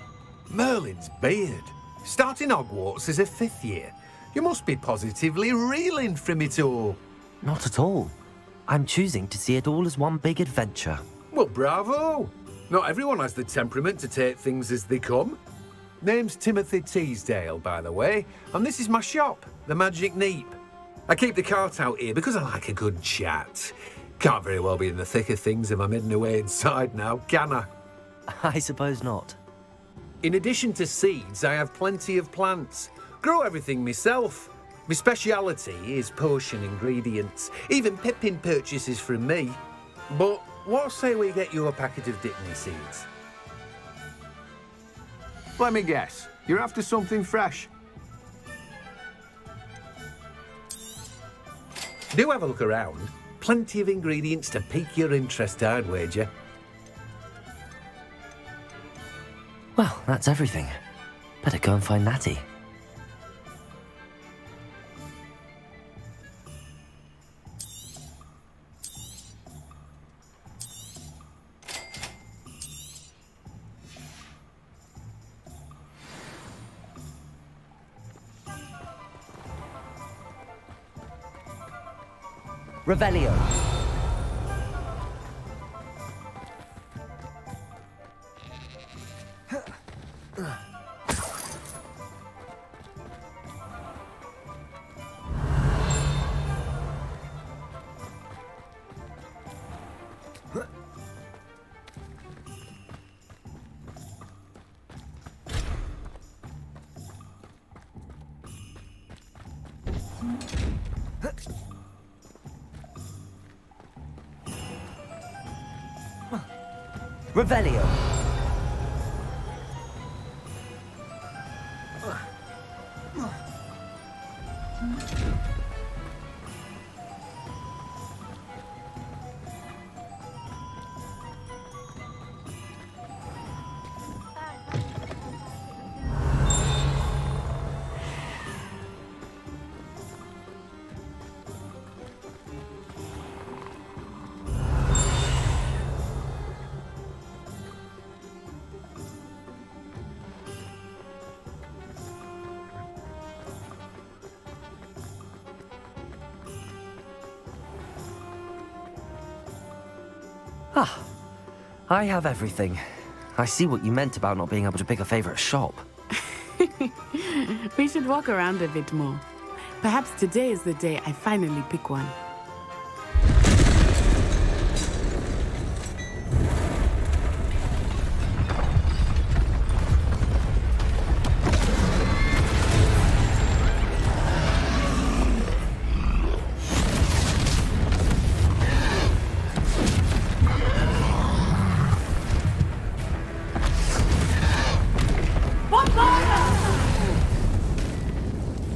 Merlin's beard. Starting Hogwarts as a 5th year. You must be positively reeling from it all. Not at all. I'm choosing to see it all as one big adventure. Well, bravo. Not everyone has the temperament to take things as they come. Name's Timothy Teasdale, by the way, and this is my shop, the Magic Neep. I keep the cart out here because I like a good chat. Can't very well be in the thick of things if I'm hidden away inside now, can I? I suppose not. In addition to seeds, I have plenty of plants. Grow everything myself. My speciality is potion ingredients. Even Pippin purchases from me. But what say we get you a packet of Dittany seeds? Let me guess. You're after something fresh. Do have a look around. Plenty of ingredients to pique your interest, I'd wager. Well, that's everything. Better go and find Natty. Revelio. Revelio. Ah, I have everything. I see what you meant about not being able to pick a favorite shop. We should walk around a bit more. Perhaps today is the day I finally pick one.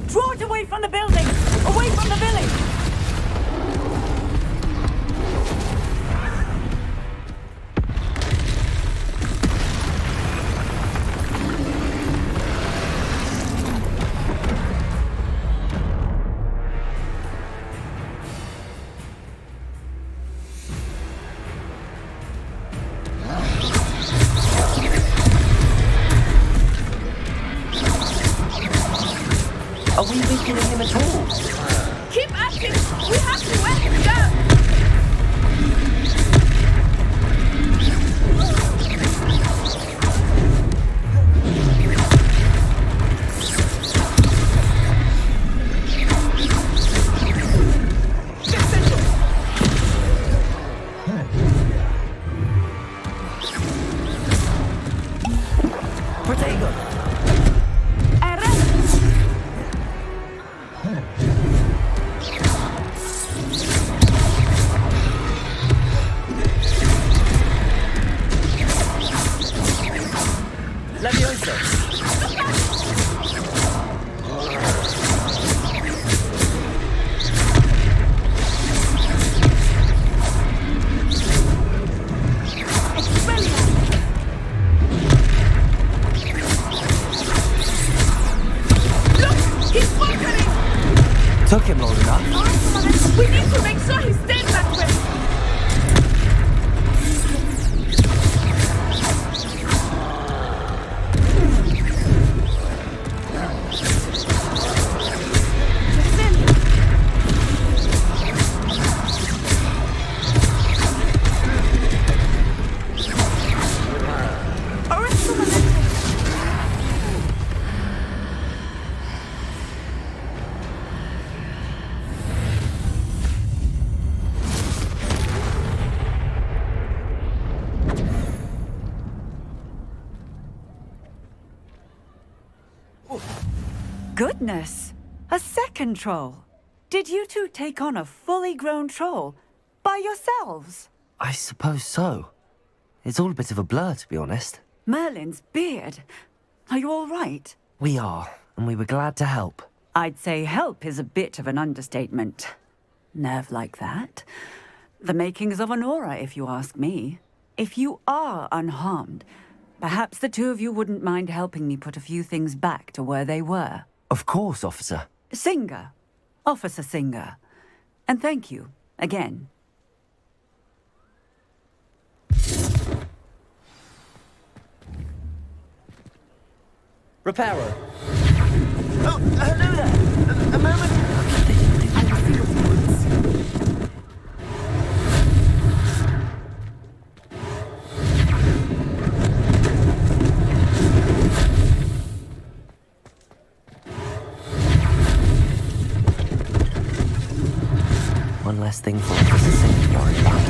Draw it away from the building! Away from the village! we weakening him at all? Keep acting! We have to let him go! Took him long enough. We need to make sure he stays that way! Goodness! A second troll! Did you two take on a fully grown troll by yourselves? I suppose so. It's all a bit of a blur, to be honest. Merlin's beard. Are you all right? We are, and we were glad to help. I'd say help is a bit of an understatement. Nerve like that. The makings of an aura, if you ask me. If you are unharmed, perhaps the two of you wouldn't mind helping me put a few things back to where they were. Of course, officer. Singer. Officer Singer. And thank you, again. Repairer. Oh, hello there. A moment. One less thing for Officer Singer to worry about.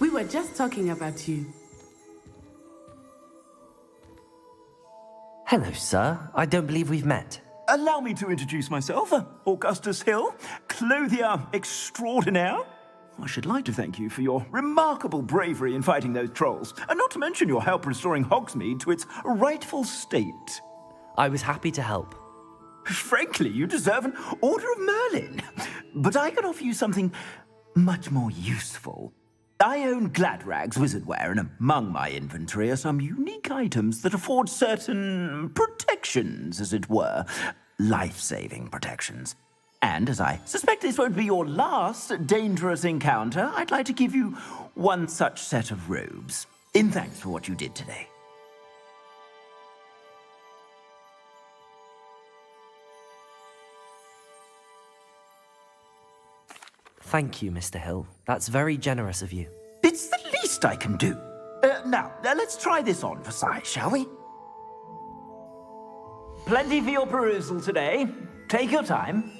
We were just talking about you. Hello, sir. I don't believe we've met. Allow me to introduce myself, Augustus Hill, clothier extraordinaire. I should like to thank you for your remarkable bravery in fighting those trolls, and not to mention your help restoring Hogsmeade to its rightful state. I was happy to help. Frankly, you deserve an Order of Merlin. But I can offer you something much more useful. I own Gladrag's wizardware, and among my inventory are some unique items that afford certain protections, as it were. Life-saving protections. And as I suspect this won't be your last dangerous encounter, I'd like to give you one such set of robes, in thanks for what you did today. Thank you, Mr. Hill. That's very generous of you. It's the least I can do. Now, let's try this on for size, shall we? Plenty for your perusal today. Take your time.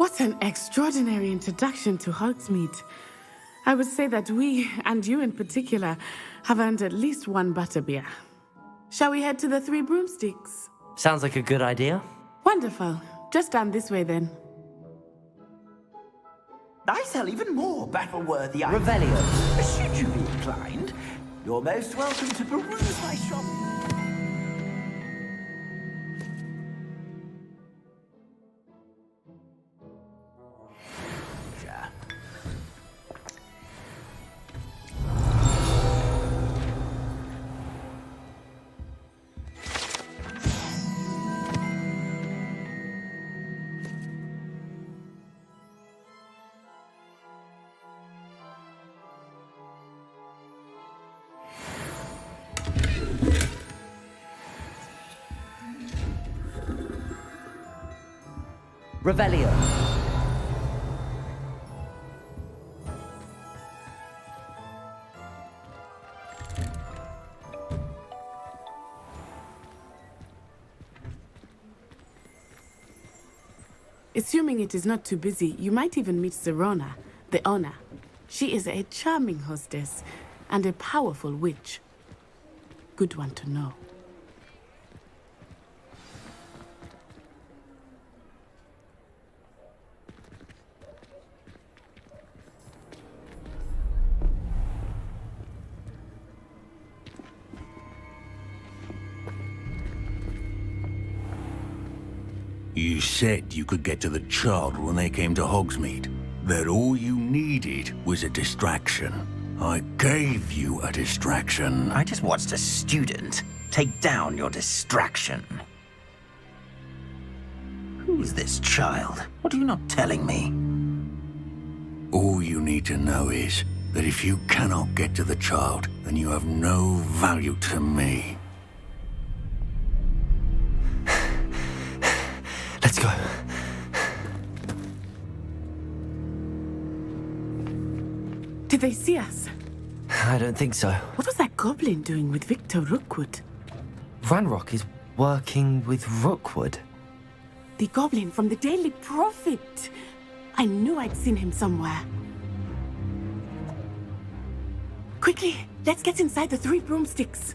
What an extraordinary introduction to Hogsmeade. I would say that we, and you in particular, have earned at least one butterbeer. Shall we head to the Three Broomsticks? Sounds like a good idea. Wonderful. Just down this way then. I sell even more battle-worthy items. Revelio. Should you be inclined, you're most welcome to peruse my shop. Revelio. Assuming it is not too busy, you might even meet Serona, the owner. She is a charming hostess and a powerful witch. Good one to know. You said you could get to the child when they came to Hogsmeade. That all you needed was a distraction. I gave you a distraction. I just watched a student take down your distraction. Who is this child? What are you not telling me? All you need to know is that if you cannot get to the child, then you have no value to me. Let's go. Did they see us? I don't think so. What was that goblin doing with Victor Rookwood? Ranrock is working with Rookwood. The goblin from the Daily Prophet. I knew I'd seen him somewhere. Quickly, let's get inside the Three Broomsticks.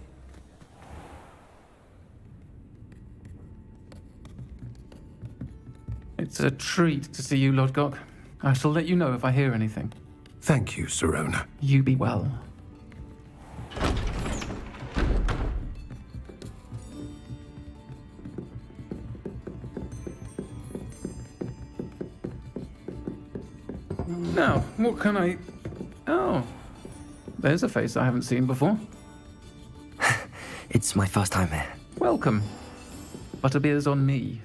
It's a treat to see you, Lodgok. I shall let you know if I hear anything. Thank you, Serona. You be well. Now, what can I... Oh, there's a face I haven't seen before. It's my first time here. Welcome. Butterbeer's on me.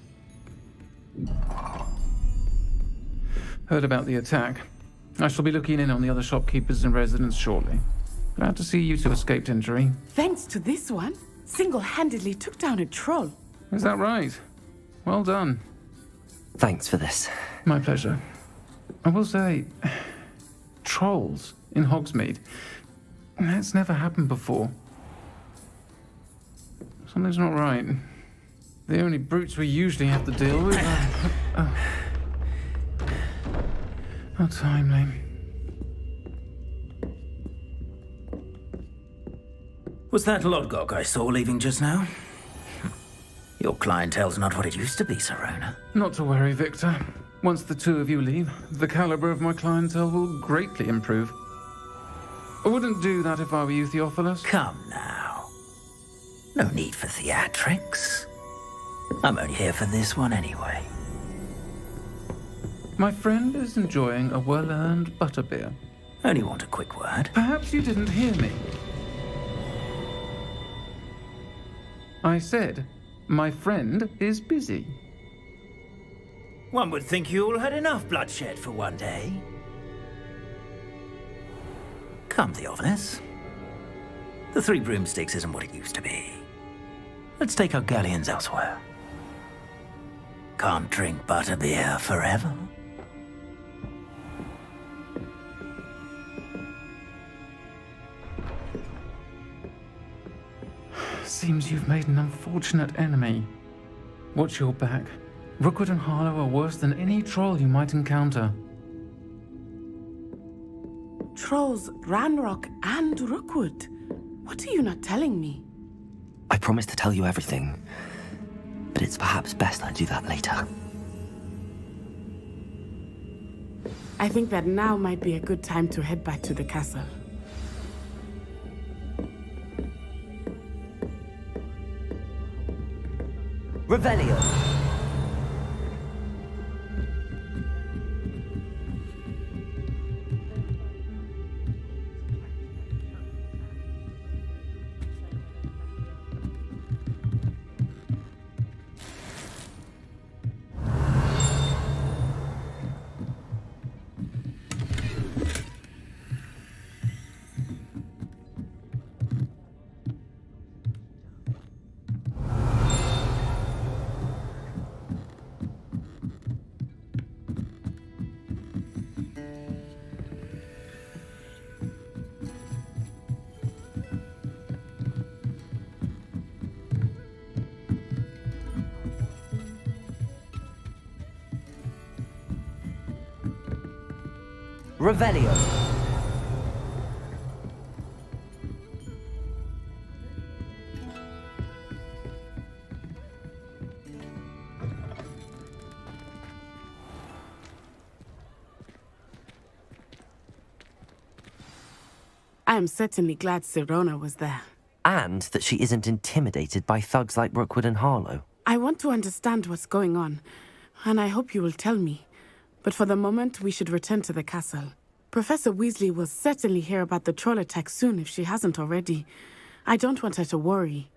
Heard about the attack. I shall be looking in on the other shopkeepers and residents shortly. Glad to see you two escaped injury. Thanks to this one, single-handedly took down a troll. Is that right? Well done. Thanks for this. My pleasure. I will say, trolls in Hogsmeade. That's never happened before. Something's not right. The only brutes we usually have to deal with are... How timely. Was that Lodgok I saw leaving just now? Your clientele's not what it used to be, Serona. Not to worry, Victor. Once the two of you leave, the caliber of my clientele will greatly improve. I wouldn't do that if I were you, Theophilus. Come now. No need for theatrics. I'm only here for this one anyway. My friend is enjoying a well-earned butterbeer. Only want a quick word. Perhaps you didn't hear me. I said, my friend is busy. One would think you all had enough bloodshed for one day. Come, Theophilus. The Three Broomsticks isn't what it used to be. Let's take our galleons elsewhere. Can't drink butterbeer forever. Seems you've made an unfortunate enemy. Watch your back. Rookwood and Harlow are worse than any troll you might encounter. Trolls, Ranrock, and Rookwood. What are you not telling me? I promised to tell you everything, but it's perhaps best I do that later. I think that now might be a good time to head back to the castle. Revelio! Revelio. I am certainly glad Sirona was there. And that she isn't intimidated by thugs like Rookwood and Harlow. I want to understand what's going on, and I hope you will tell me. But for the moment, we should return to the castle. Professor Weasley will certainly hear about the troll attack soon if she hasn't already. I don't want her to worry.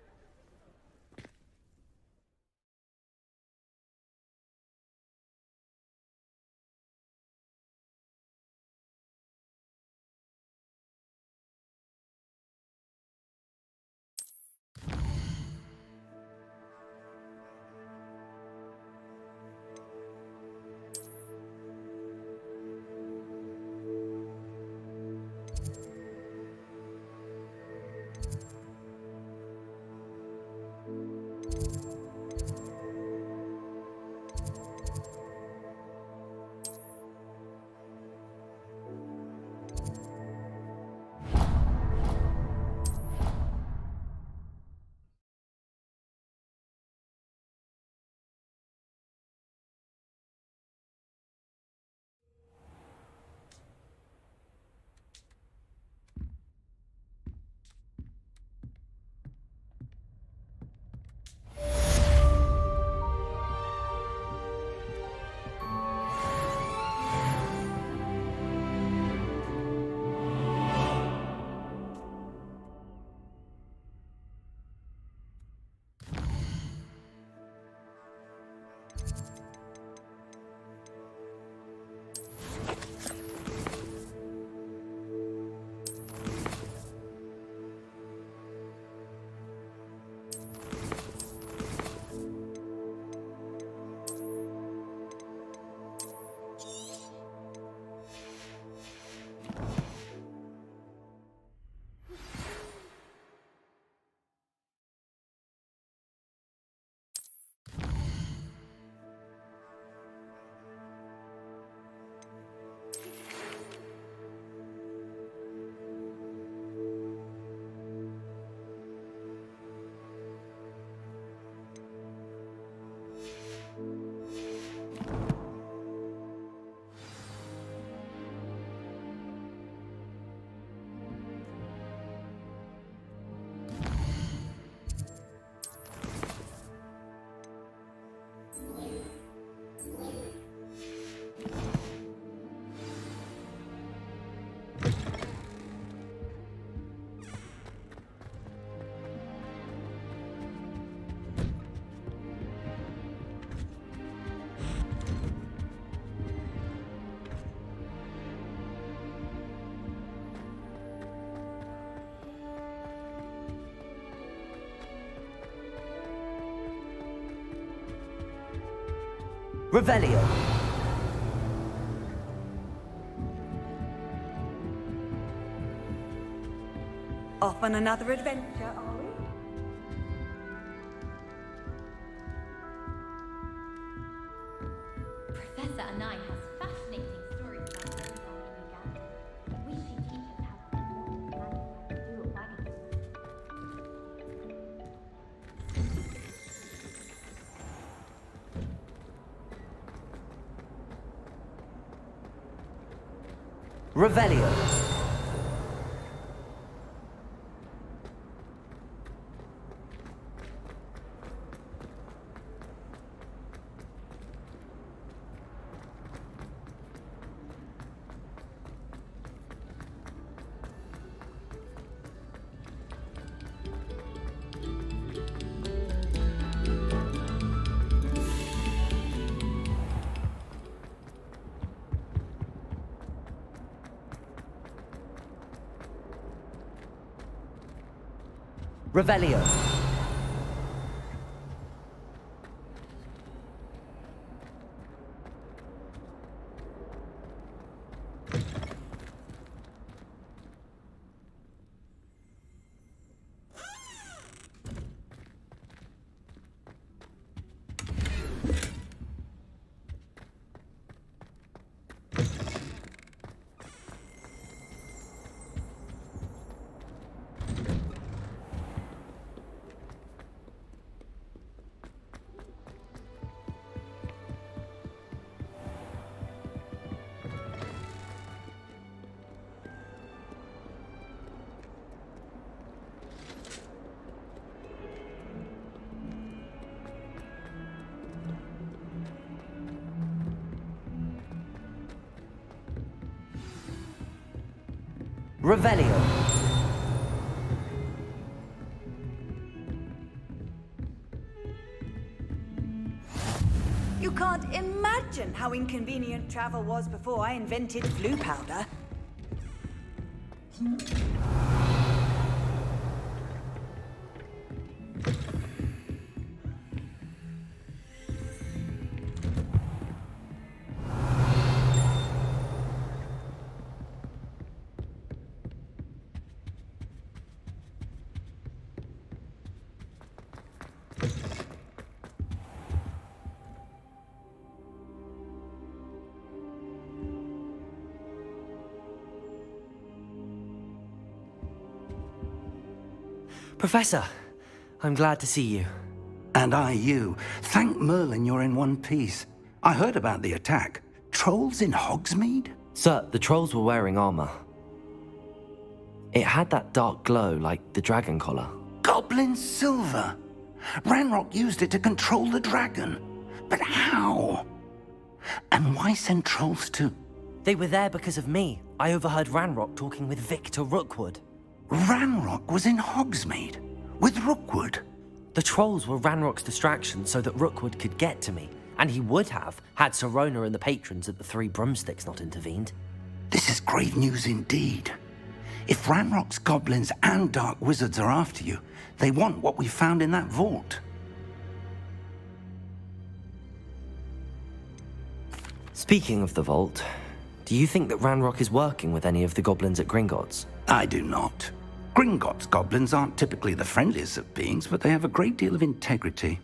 Revelio. Off on another adventure, are we? Revelio. Revelio. Revelio. You can't imagine how inconvenient travel was before I invented blue powder. Professor, I'm glad to see you. And I you. Thank Merlin you're in one piece. I heard about the attack. Trolls in Hogsmeade? Sir, the trolls were wearing armor. It had that dark glow like the dragon collar. Goblin silver! Ranrock used it to control the dragon. But how? And why send trolls to... They were there because of me. I overheard Ranrock talking with Victor Rookwood. Ranrock was in Hogsmeade? With Rookwood? The trolls were Ranrock's distraction so that Rookwood could get to me. And he would have, had Sirona and the patrons at the Three Broomsticks not intervened. This is grave news indeed. If Ranrock's goblins and dark wizards are after you, they want what we found in that vault. Speaking of the vault, do you think that Ranrock is working with any of the goblins at Gringotts? I do not. Gringotts goblins aren't typically the friendliest of beings, but they have a great deal of integrity.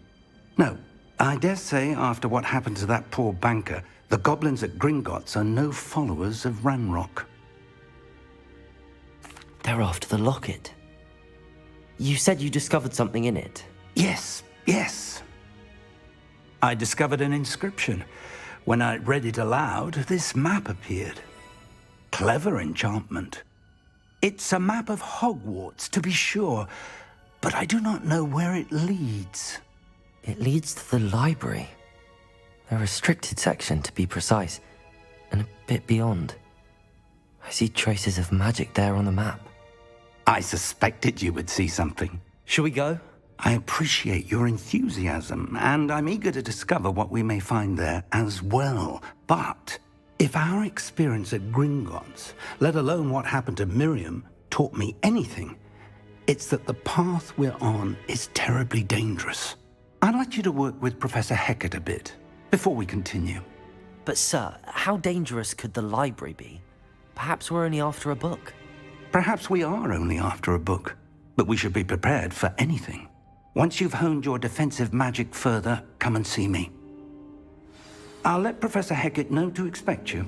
No, I dare say after what happened to that poor banker, the goblins at Gringotts are no followers of Ranrock. They're after the locket. You said you discovered something in it. Yes. I discovered an inscription. When I read it aloud, this map appeared. Clever enchantment. It's a map of Hogwarts, to be sure, but I do not know where it leads. It leads to the library. A restricted section, to be precise, and a bit beyond. I see traces of magic there on the map. I suspected you would see something. Shall we go? I appreciate your enthusiasm, and I'm eager to discover what we may find there as well. But if our experience at Gringotts, let alone what happened to Miriam, taught me anything, it's that the path we're on is terribly dangerous. I'd like you to work with Professor Hecat a bit before we continue. But sir, how dangerous could the library be? Perhaps we're only after a book. Perhaps we are only after a book, but we should be prepared for anything. Once you've honed your defensive magic further, come and see me. I'll let Professor Hecat know to expect you.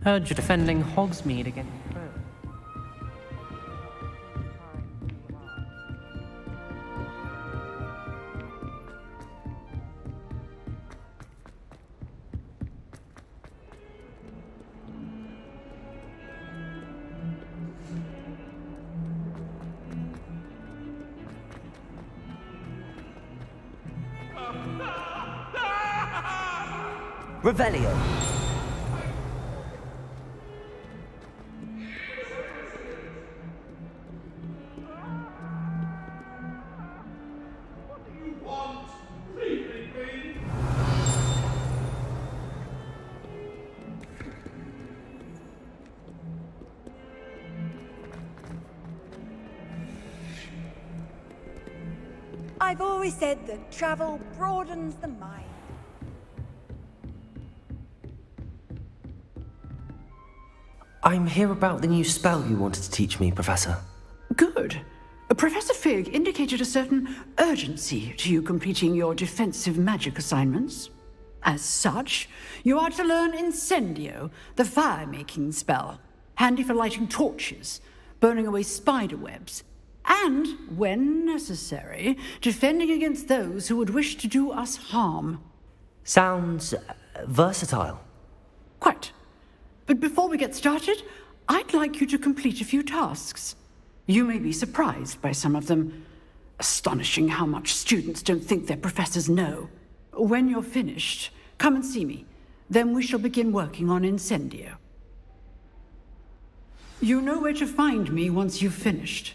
Heard you're defending Hogsmeade against Crow. Revelio. I've always said that travel broadens the mind. I'm here about the new spell you wanted to teach me, Professor. Good. Professor Fig indicated a certain urgency to you completing your defensive magic assignments. As such, you are to learn Incendio, the fire-making spell, handy for lighting torches, burning away spider webs, and, when necessary, defending against those who would wish to do us harm. Sounds versatile. Quite. But before we get started, I'd like you to complete a few tasks. You may be surprised by some of them. Astonishing how much students don't think their professors know. When you're finished, come and see me. Then we shall begin working on Incendio. You know where to find me once you've finished.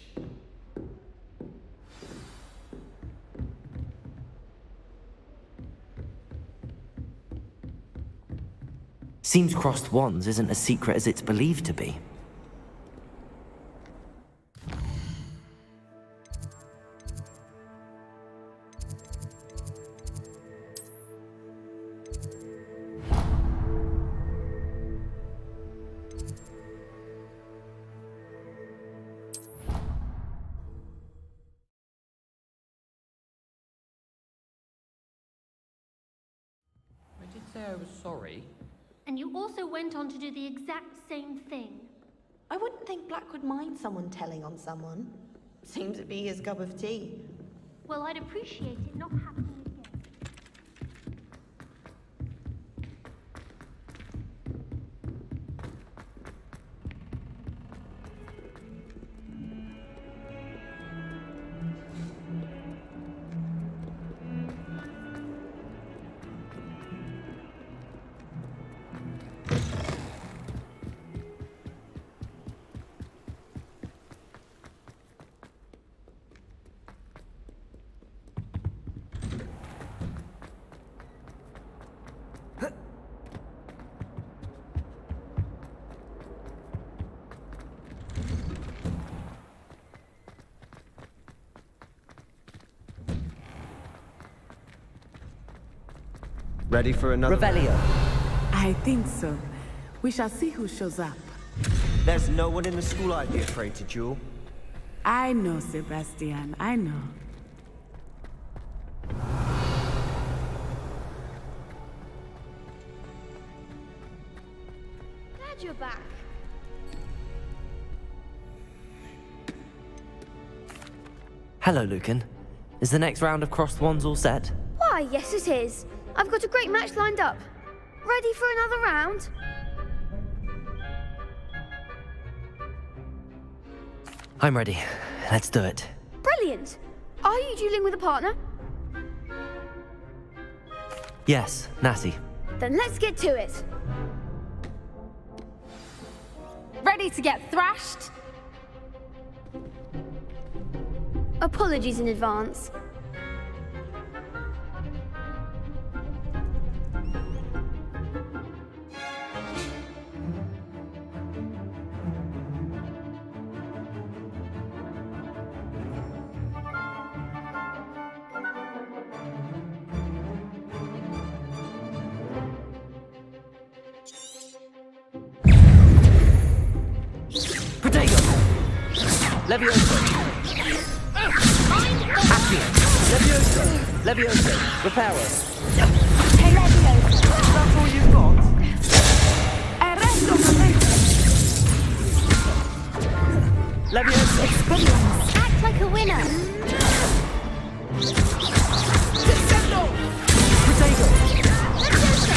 Seems crossed wands isn't as secret as it's believed to be. I did say I was sorry. And you also went on to do the exact same thing. I wouldn't think Black would mind someone telling on someone. Seemed to be his cup of tea. Well, I'd appreciate it not happening again. Ready for another? Revelio. I think so. We shall see who shows up. There's no one in the school I'd be afraid to duel. I know, Sebastian. I know. Glad you're back. Hello, Lucan. Is the next round of crossed wands all set? Why, yes it is. I've got a great match lined up. Ready for another round? I'm ready. Let's do it. Brilliant. Are you dueling with a partner? Yes, Natty. Then let's get to it. Ready to get thrashed? Apologies in advance. Levioso! Accio! Levioso! Levioso! Reparo! Levioso! That's all you've got? Expelliarmus. Act like a winner.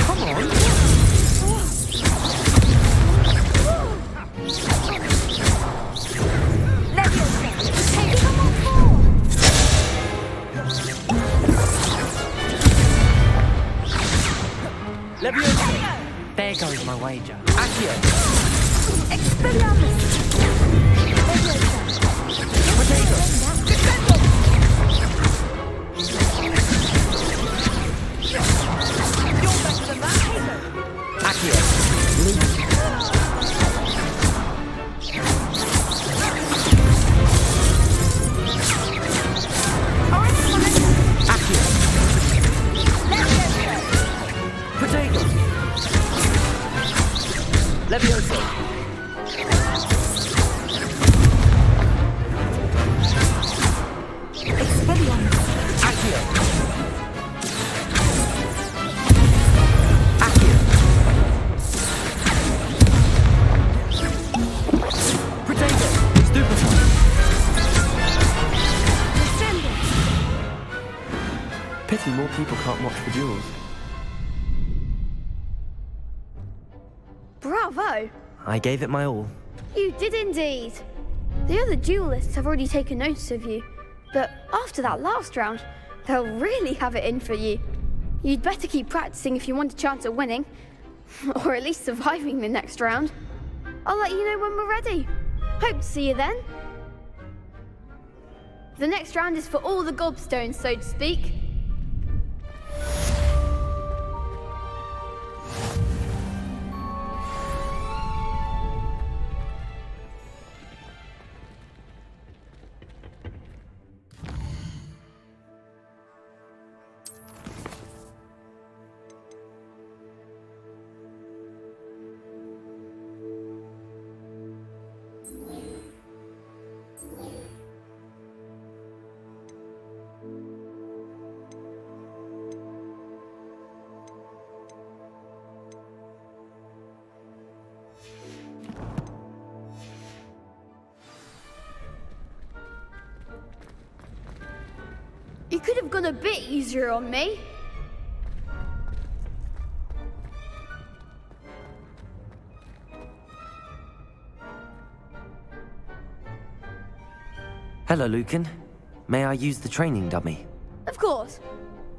Come on. There goes my wager. Accio. Expelliarmus. Pity more people can't watch the duels. Bravo! I gave it my all. You did indeed. The other duelists have already taken notice of you, but after that last round, they'll really have it in for you. You'd better keep practicing if you want a chance at winning, or at least surviving the next round. I'll let you know when we're ready. Hope to see you then. The next round is for all the gobstones, so to speak. You could have gone a bit easier on me. Hello, Lucan. May I use the training dummy? Of course.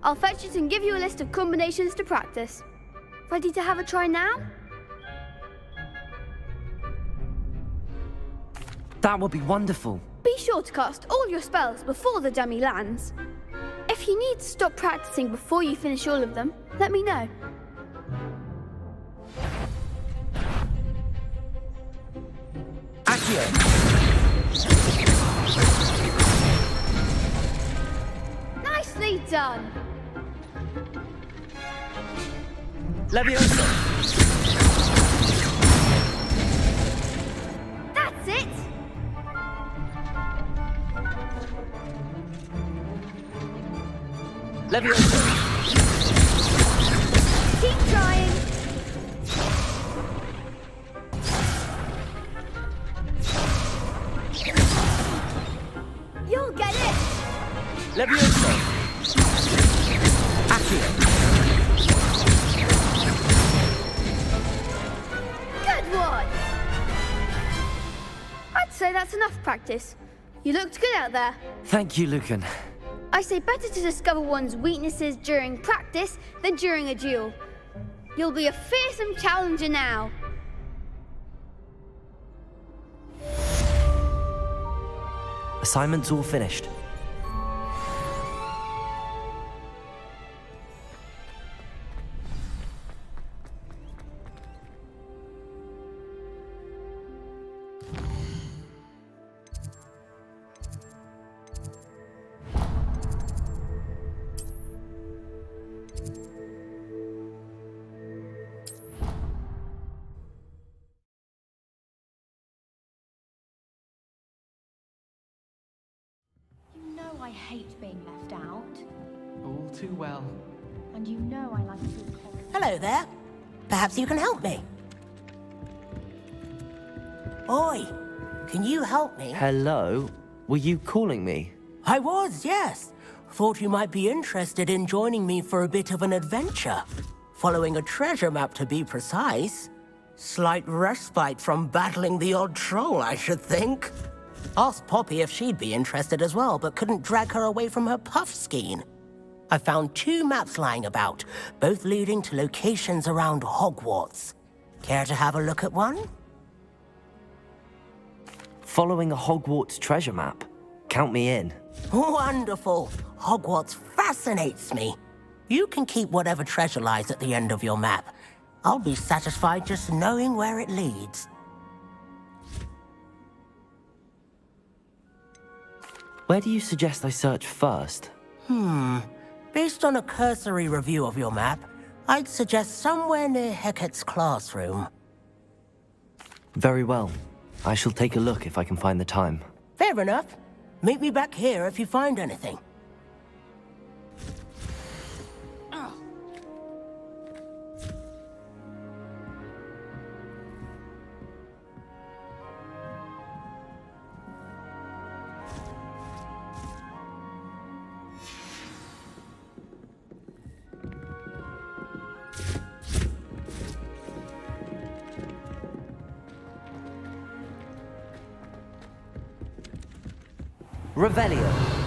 I'll fetch it and give you a list of combinations to practice. Ready to have a try now? That would be wonderful. Be sure to cast all your spells before the dummy lands. If you need to stop practicing before you finish all of them, let me know. Accio. Nicely done. Leviosa. That's it. Leviosa. Keep trying. You'll get it. Leviosa. Accio. Good one. I'd say that's enough practice. You looked good out there. Thank you, Lucan. I say better to discover one's weaknesses during practice than during a duel. You'll be a fearsome challenger now. Assignment's all finished. I hate being left out. All too well. And you know I like to feel confident. Hello there. Perhaps you can help me. Oi, can you help me? Hello? Were you calling me? I was, yes. Thought you might be interested in joining me for a bit of an adventure. Following a treasure map, to be precise. Slight respite from battling the odd troll, I should think. Asked Poppy if she'd be interested as well, but couldn't drag her away from her puff skein. I found 2 maps lying about, both leading to locations around Hogwarts. Care to have a look at one? Following a Hogwarts treasure map. Count me in. Wonderful. Hogwarts fascinates me. You can keep whatever treasure lies at the end of your map. I'll be satisfied just knowing where it leads. Where do you suggest I search first? Based on a cursory review of your map, I'd suggest somewhere near Hecat's classroom. Very well. I shall take a look if I can find the time. Fair enough. Meet me back here if you find anything. Revelio.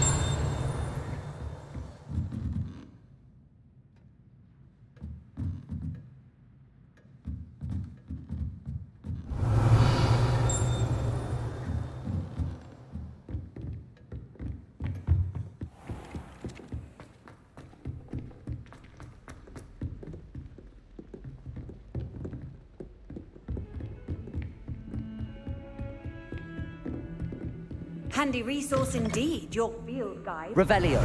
Handy resource indeed, your field guide. Revelio.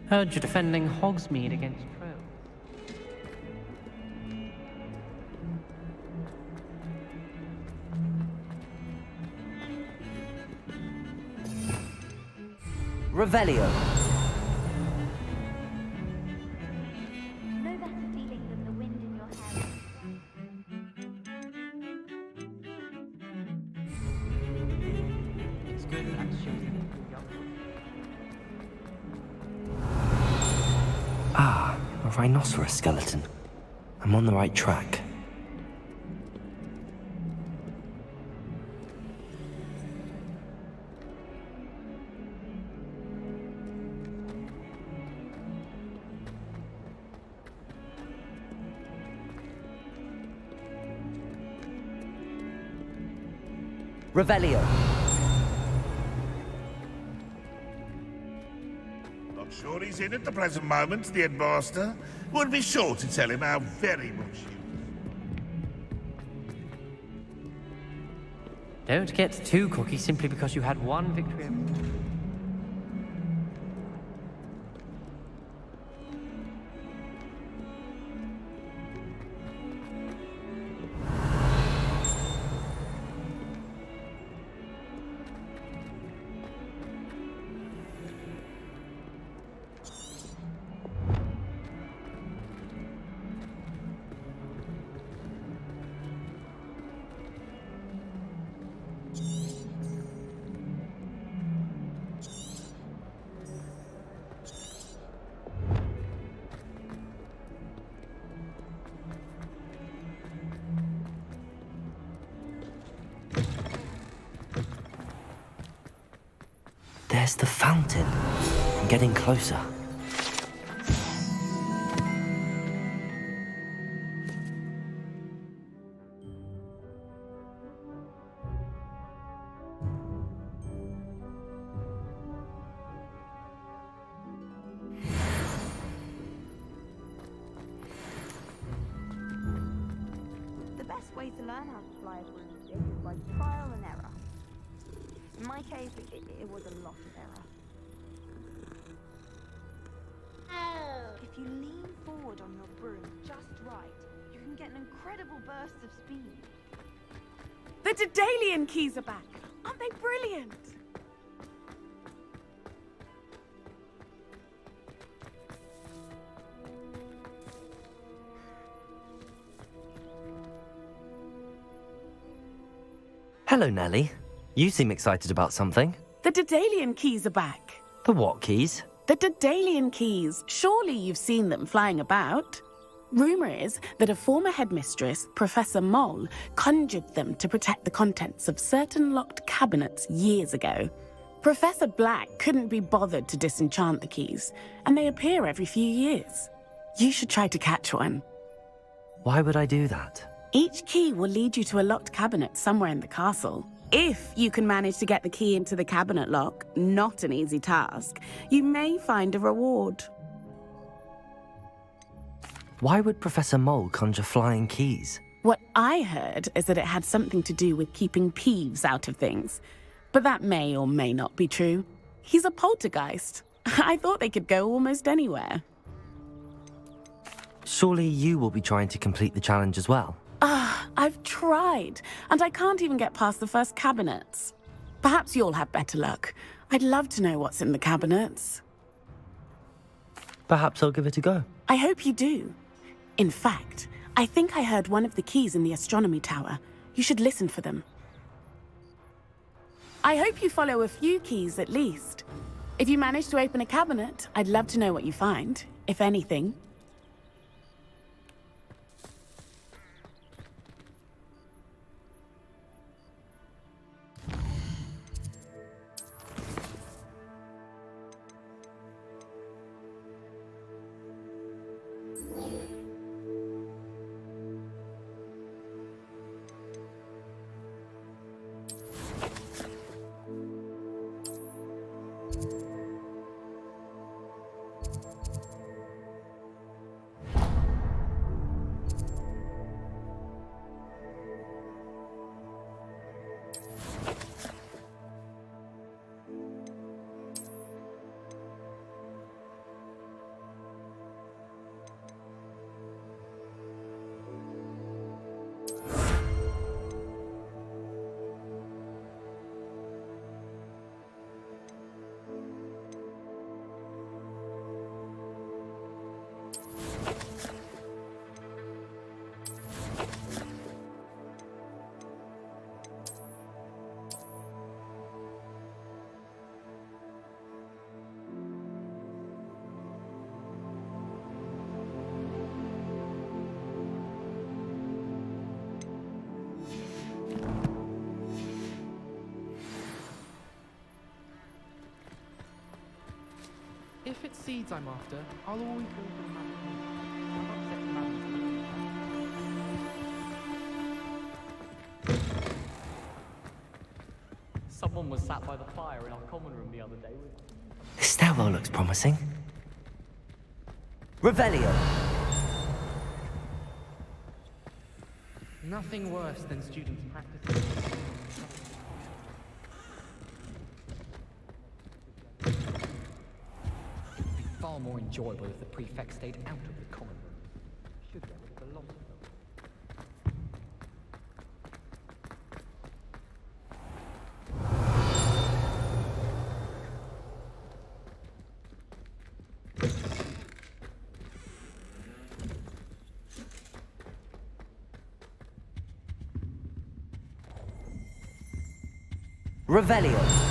Heard you're defending Hogsmeade against Crow. Revelio. No better feeling than the wind in your hair. It's good that shows you young. Ah, a rhinoceros skeleton. I'm on the right track. Revelio. Not sure he's in at the present moment, the headmaster. Would be sure to tell him how very much you... Don't get too cocky simply because you had one victory. There's the fountain. I'm getting closer. The best way to learn how to fly a broomstick is by trial and error. In my case, it was a lot of error. If you lean forward on your broom just right, you can get an incredible burst of speed. The Daedalian keys are back. Aren't they brilliant? Hello, Nellie. You seem excited about something. The Daedalian keys are back. The what keys? The Daedalian keys. Surely you've seen them flying about. Rumour is that a former headmistress, Professor Moll, conjured them to protect the contents of certain locked cabinets years ago. Professor Black couldn't be bothered to disenchant the keys, and they appear every few years. You should try to catch one. Why would I do that? Each key will lead you to a locked cabinet somewhere in the castle. If you can manage to get the key into the cabinet lock, not an easy task, you may find a reward. Why would Professor Moll conjure flying keys? What I heard is that it had something to do with keeping Peeves out of things. But that may or may not be true. He's a poltergeist. I thought they could go almost anywhere. Surely you will be trying to complete the challenge as well. I've tried, and I can't even get past the first cabinets. Perhaps you'll have better luck. I'd love to know what's in the cabinets. Perhaps I'll give it a go. I hope you do. In fact, I think I heard one of the keys in the astronomy tower. You should listen for them. I hope you follow a few keys at least. If you manage to open a cabinet, I'd love to know what you find, if anything. If it's seeds I'm after, I'll always go for the magic needle. I've upset the madness. Someone was sat by the fire in our common room the other day with... This stairwell looks promising. Revelio! Nothing worse than students practicing. Far more enjoyable if the prefect stayed out of the common room. Should get rid of a lot of them. Revelio!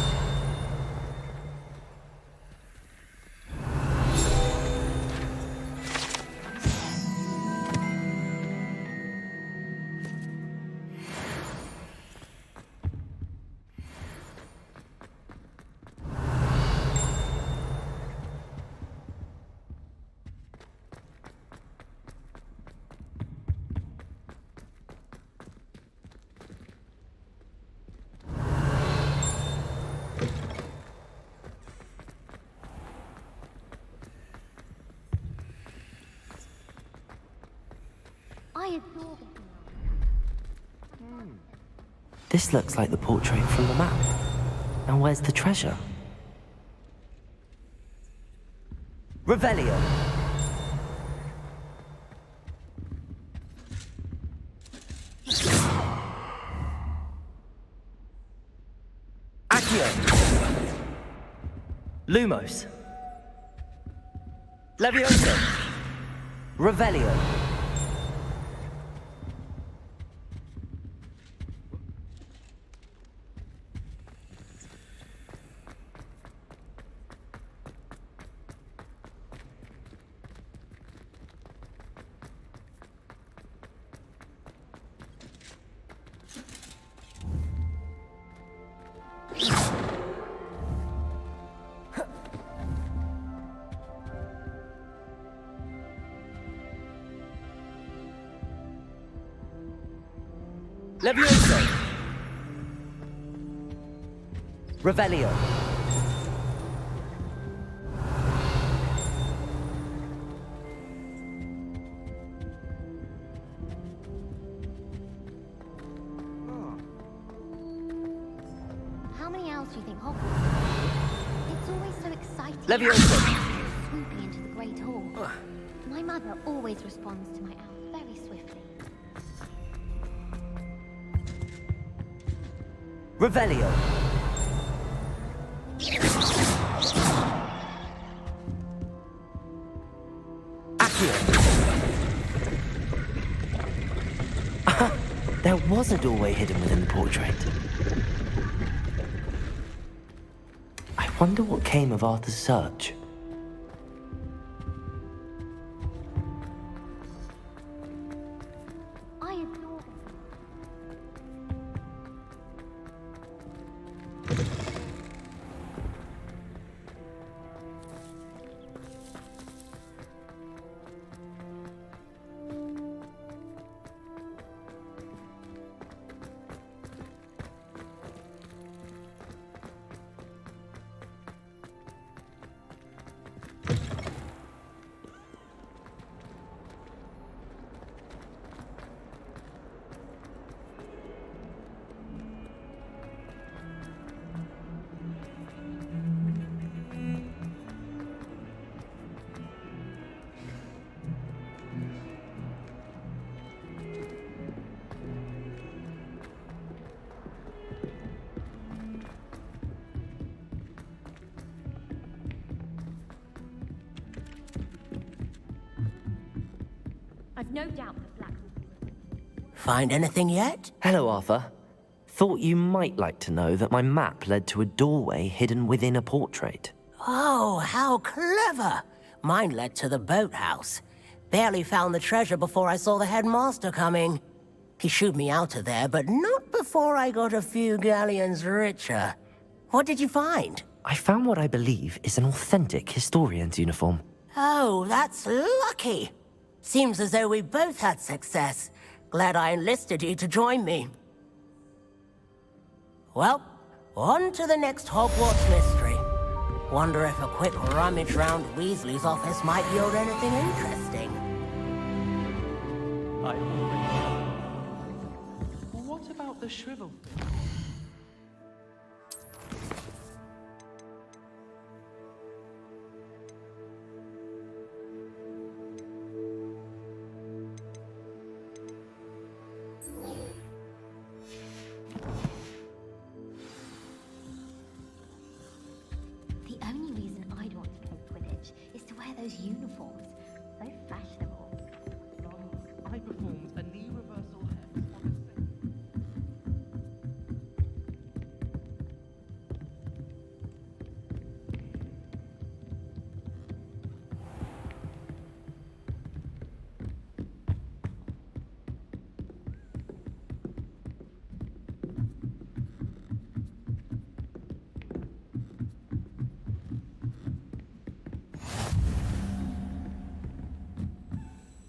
I adore them. This looks like the portrait from the map. And where's the treasure? Revelio! Accio! Lumos! Levioso! Revelio! Levioso! Revelio! How many owls do you think Hogwarts? It's always so exciting. Levioso! Swooping into the Great Hall. My mother always responds to my owl very swiftly. Revelio! Accio! There was a doorway hidden within the portrait. I wonder what came of Arthur's search. I adore them. I've no doubt that Black will be. Find anything yet? Hello, Arthur. Thought you might like to know that my map led to a doorway hidden within a portrait. Oh, how clever! Mine led to the boathouse. Barely found the treasure before I saw the headmaster coming. He shooed me out of there, but not before I got a few galleons richer. What did you find? I found what I believe is an authentic historian's uniform. Oh, that's lucky. Seems as though we both had success. Glad I enlisted you to join me. Well, on to the next Hogwarts mystery. Wonder if a quick rummage round Weasley's office might yield anything interesting. What about the shrivel thing? The only reason I'd want to play Quidditch is to wear those uniforms. So fashionable. I performed a knee reversal hex on a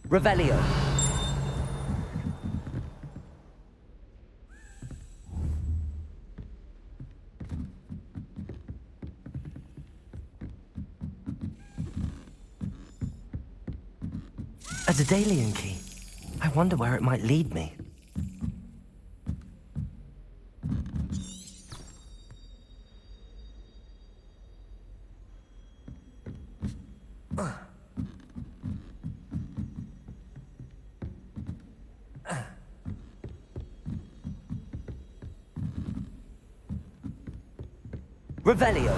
Revelio. A Daedalian key. I wonder where it might lead me. Revelio.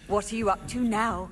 What are you up to now?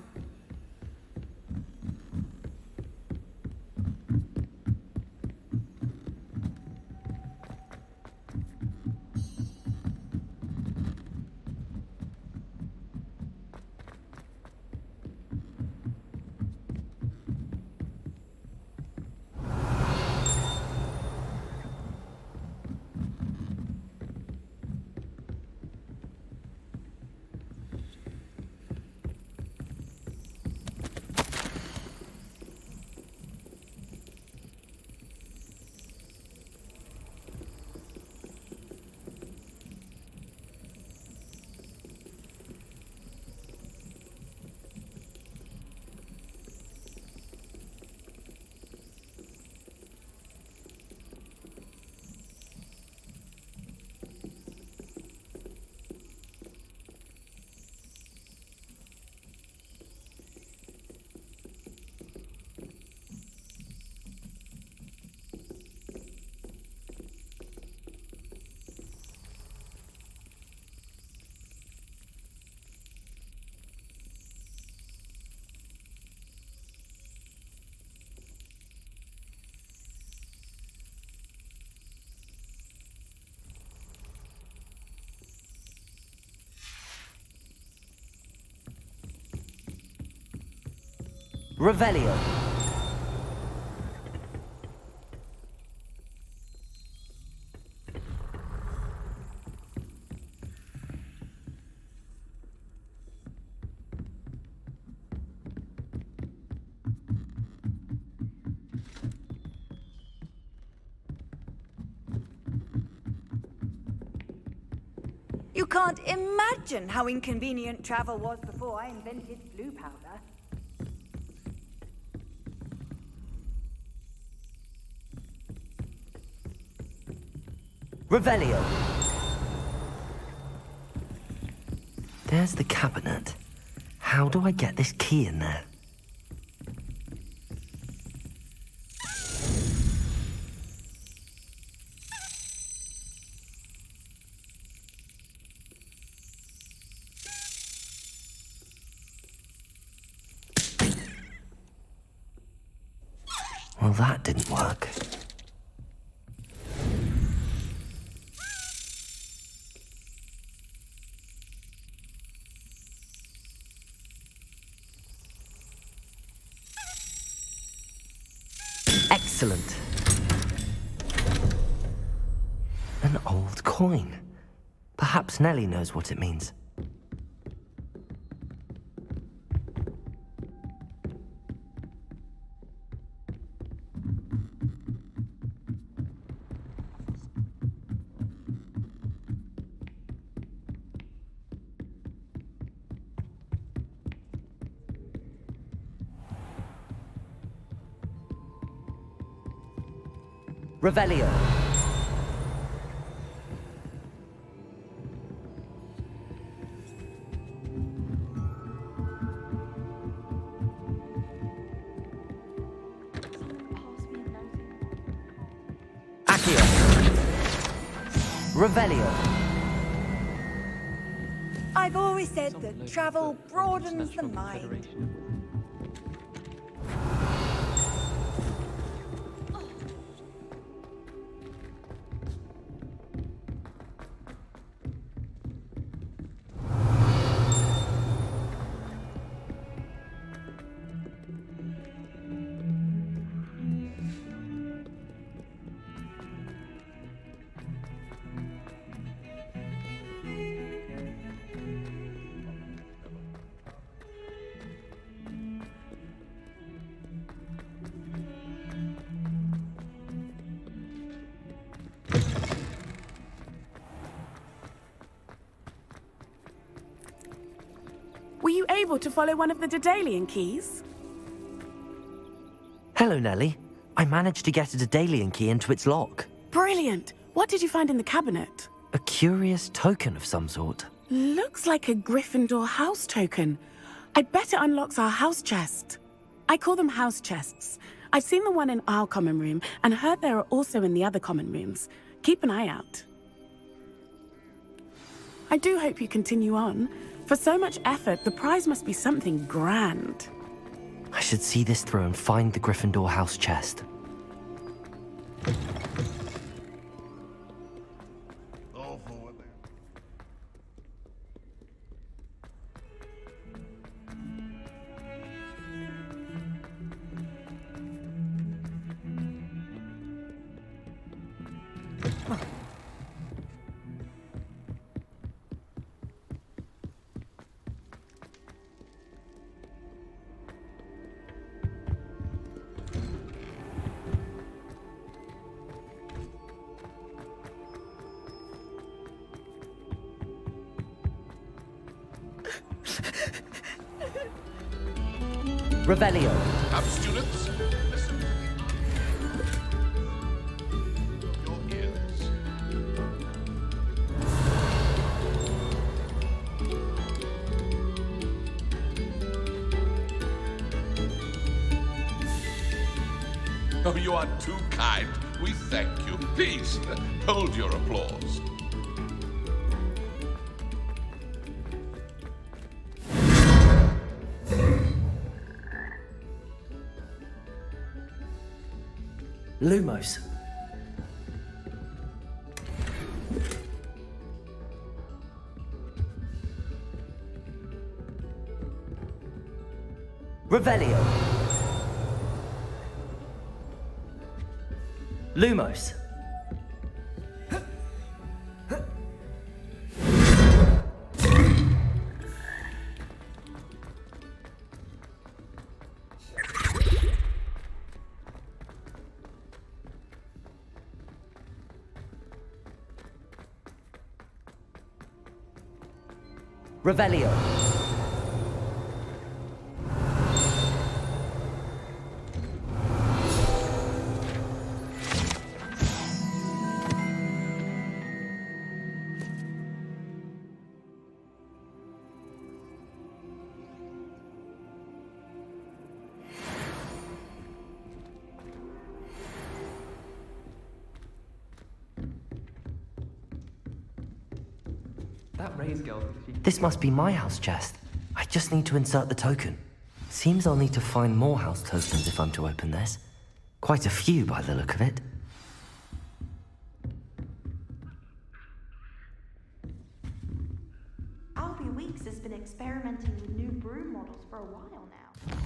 Revelio. You can't imagine how inconvenient travel was before I invented blue powder. Revelio. There's the cabinet. How do I get this key in there? Well, that didn't work. Excellent. An old coin. Perhaps Nellie knows what it means. Revelio. Accio. Revelio. I've always said that travel broadens the mind. able to follow one of the Daedalian keys? Hello, Nellie. I managed to get a Daedalian key into its lock. Brilliant! What did you find in the cabinet? A curious token of some sort. Looks like a Gryffindor house token. I bet it unlocks our house chest. I call them house chests. I've seen the one in our common room and heard there are also in the other common rooms. Keep an eye out. I do hope you continue on. For so much effort, the prize must be something grand. I should see this through and find the Gryffindor house chest. All forward then. Revelio. Up, students. Listen to your ears. Oh, you are too kind. We thank you. Please, hold your applause. Lumos. Revelio. Lumos. Revelio. That Ray's girl. This must be my house chest. I just need to insert the token. Seems I'll need to find more house tokens if I'm to open this. Quite a few by the look of it. Alfie Weeks has been experimenting with new broom models for a while now.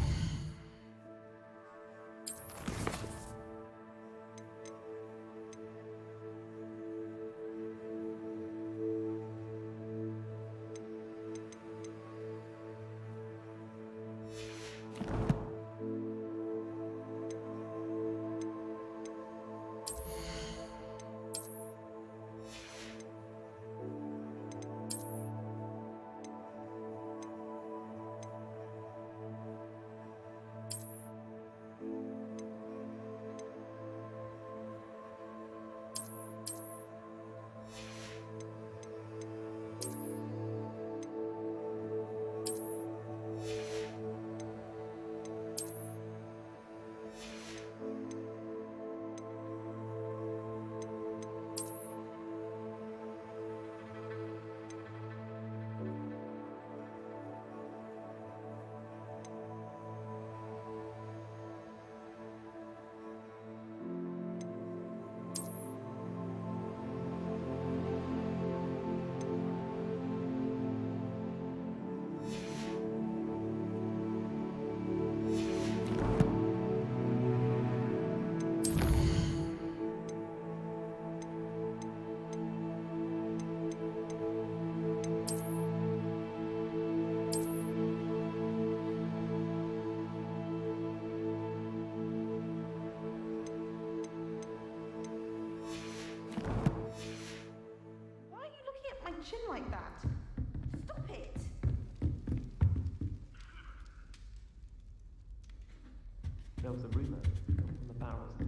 There was a rumor from the barrels.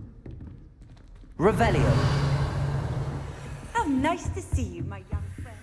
Revelio. How nice to see you, my young friend.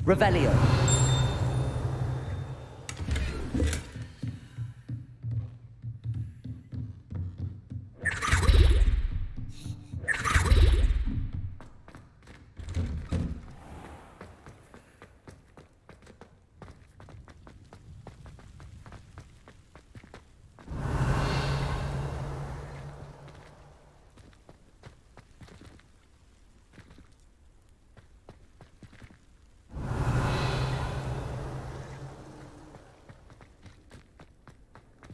Revelio.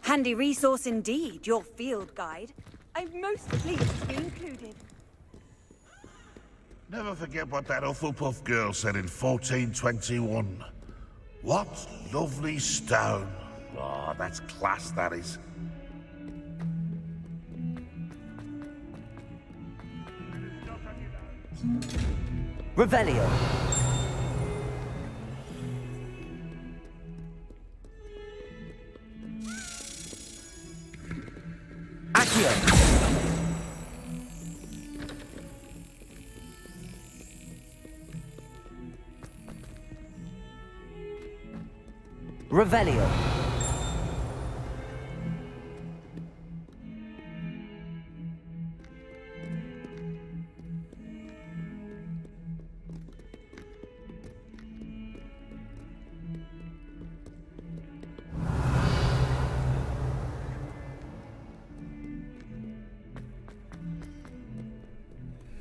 Handy resource indeed, your field guide. I'm most pleased to be included. Never forget what that Hufflepuff girl said in 1421. What lovely stone. Oh, that's class, that is. Revelio. Accio. Revelio.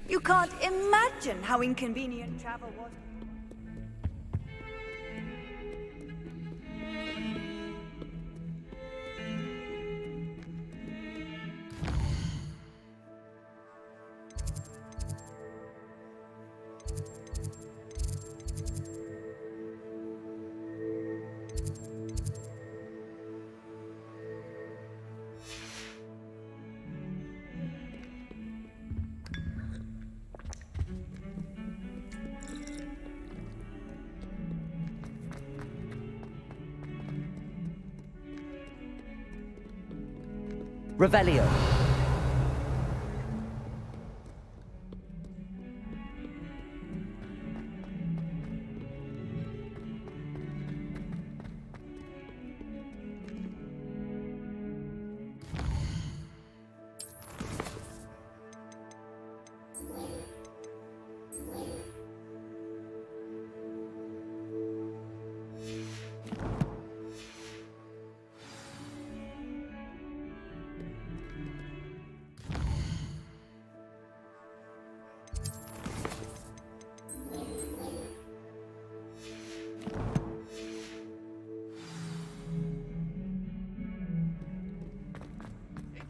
You can't imagine how inconvenient travel was. Revelio.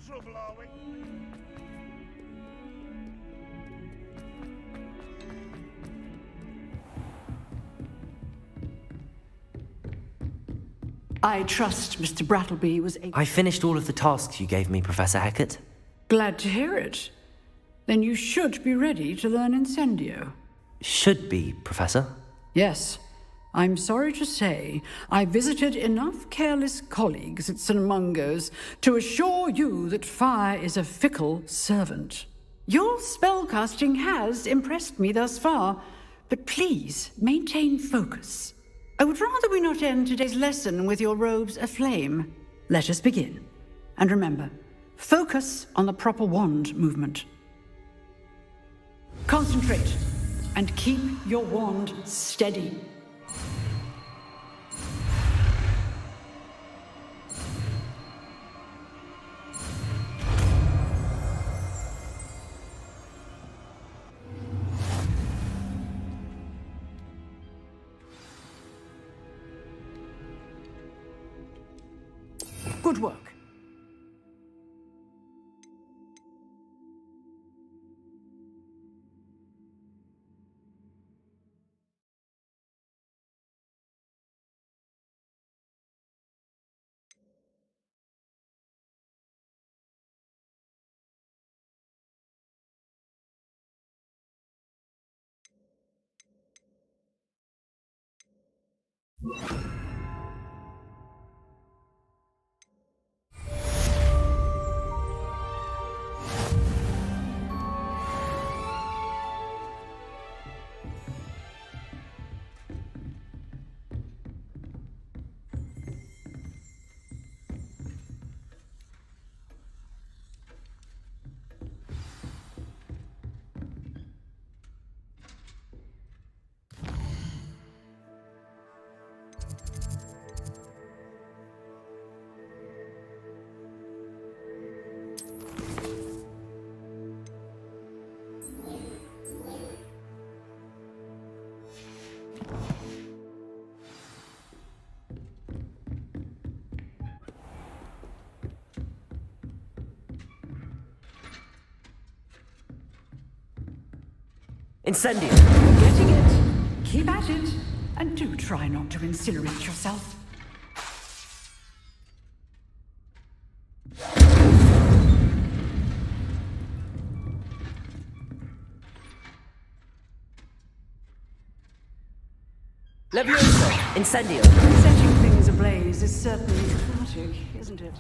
Trouble, are we? I trust Mr. Brattleby was able... I finished all of the tasks you gave me, Professor Hecat. Glad to hear it. Then you should be ready to learn Incendio. Should be, Professor. Yes. I'm sorry to say, I visited enough careless colleagues at St. Mungo's to assure you that fire is a fickle servant. Your spellcasting has impressed me thus far, but please maintain focus. I would rather we not end today's lesson with your robes aflame. Let us begin. And remember, focus on the proper wand movement. Concentrate, and keep your wand steady. Good work. Incendio! You're getting it. Keep at it. And do try not to incinerate yourself. Levioso! Incendio! Setting things ablaze is certainly cathartic, isn't it?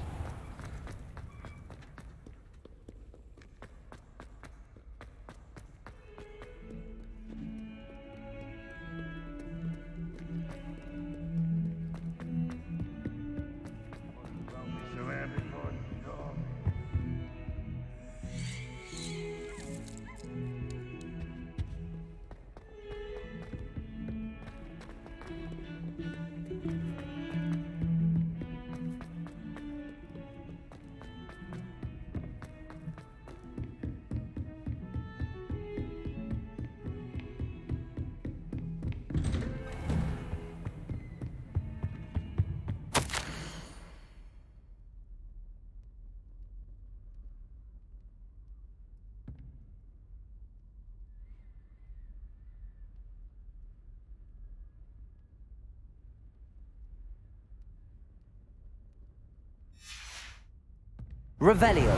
Revelio.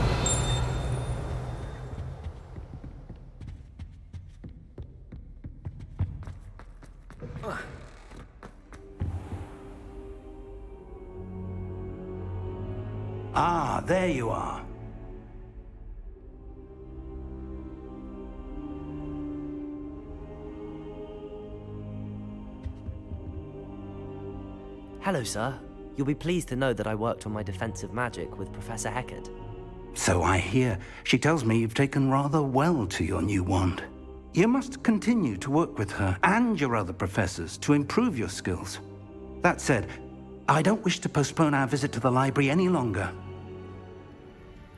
Ah, there you are. Hello, sir. You'll be pleased to know that I worked on my defensive magic with Professor Heckard. So I hear. She tells me you've taken rather well to your new wand. You must continue to work with her and your other professors to improve your skills. That said, I don't wish to postpone our visit to the library any longer.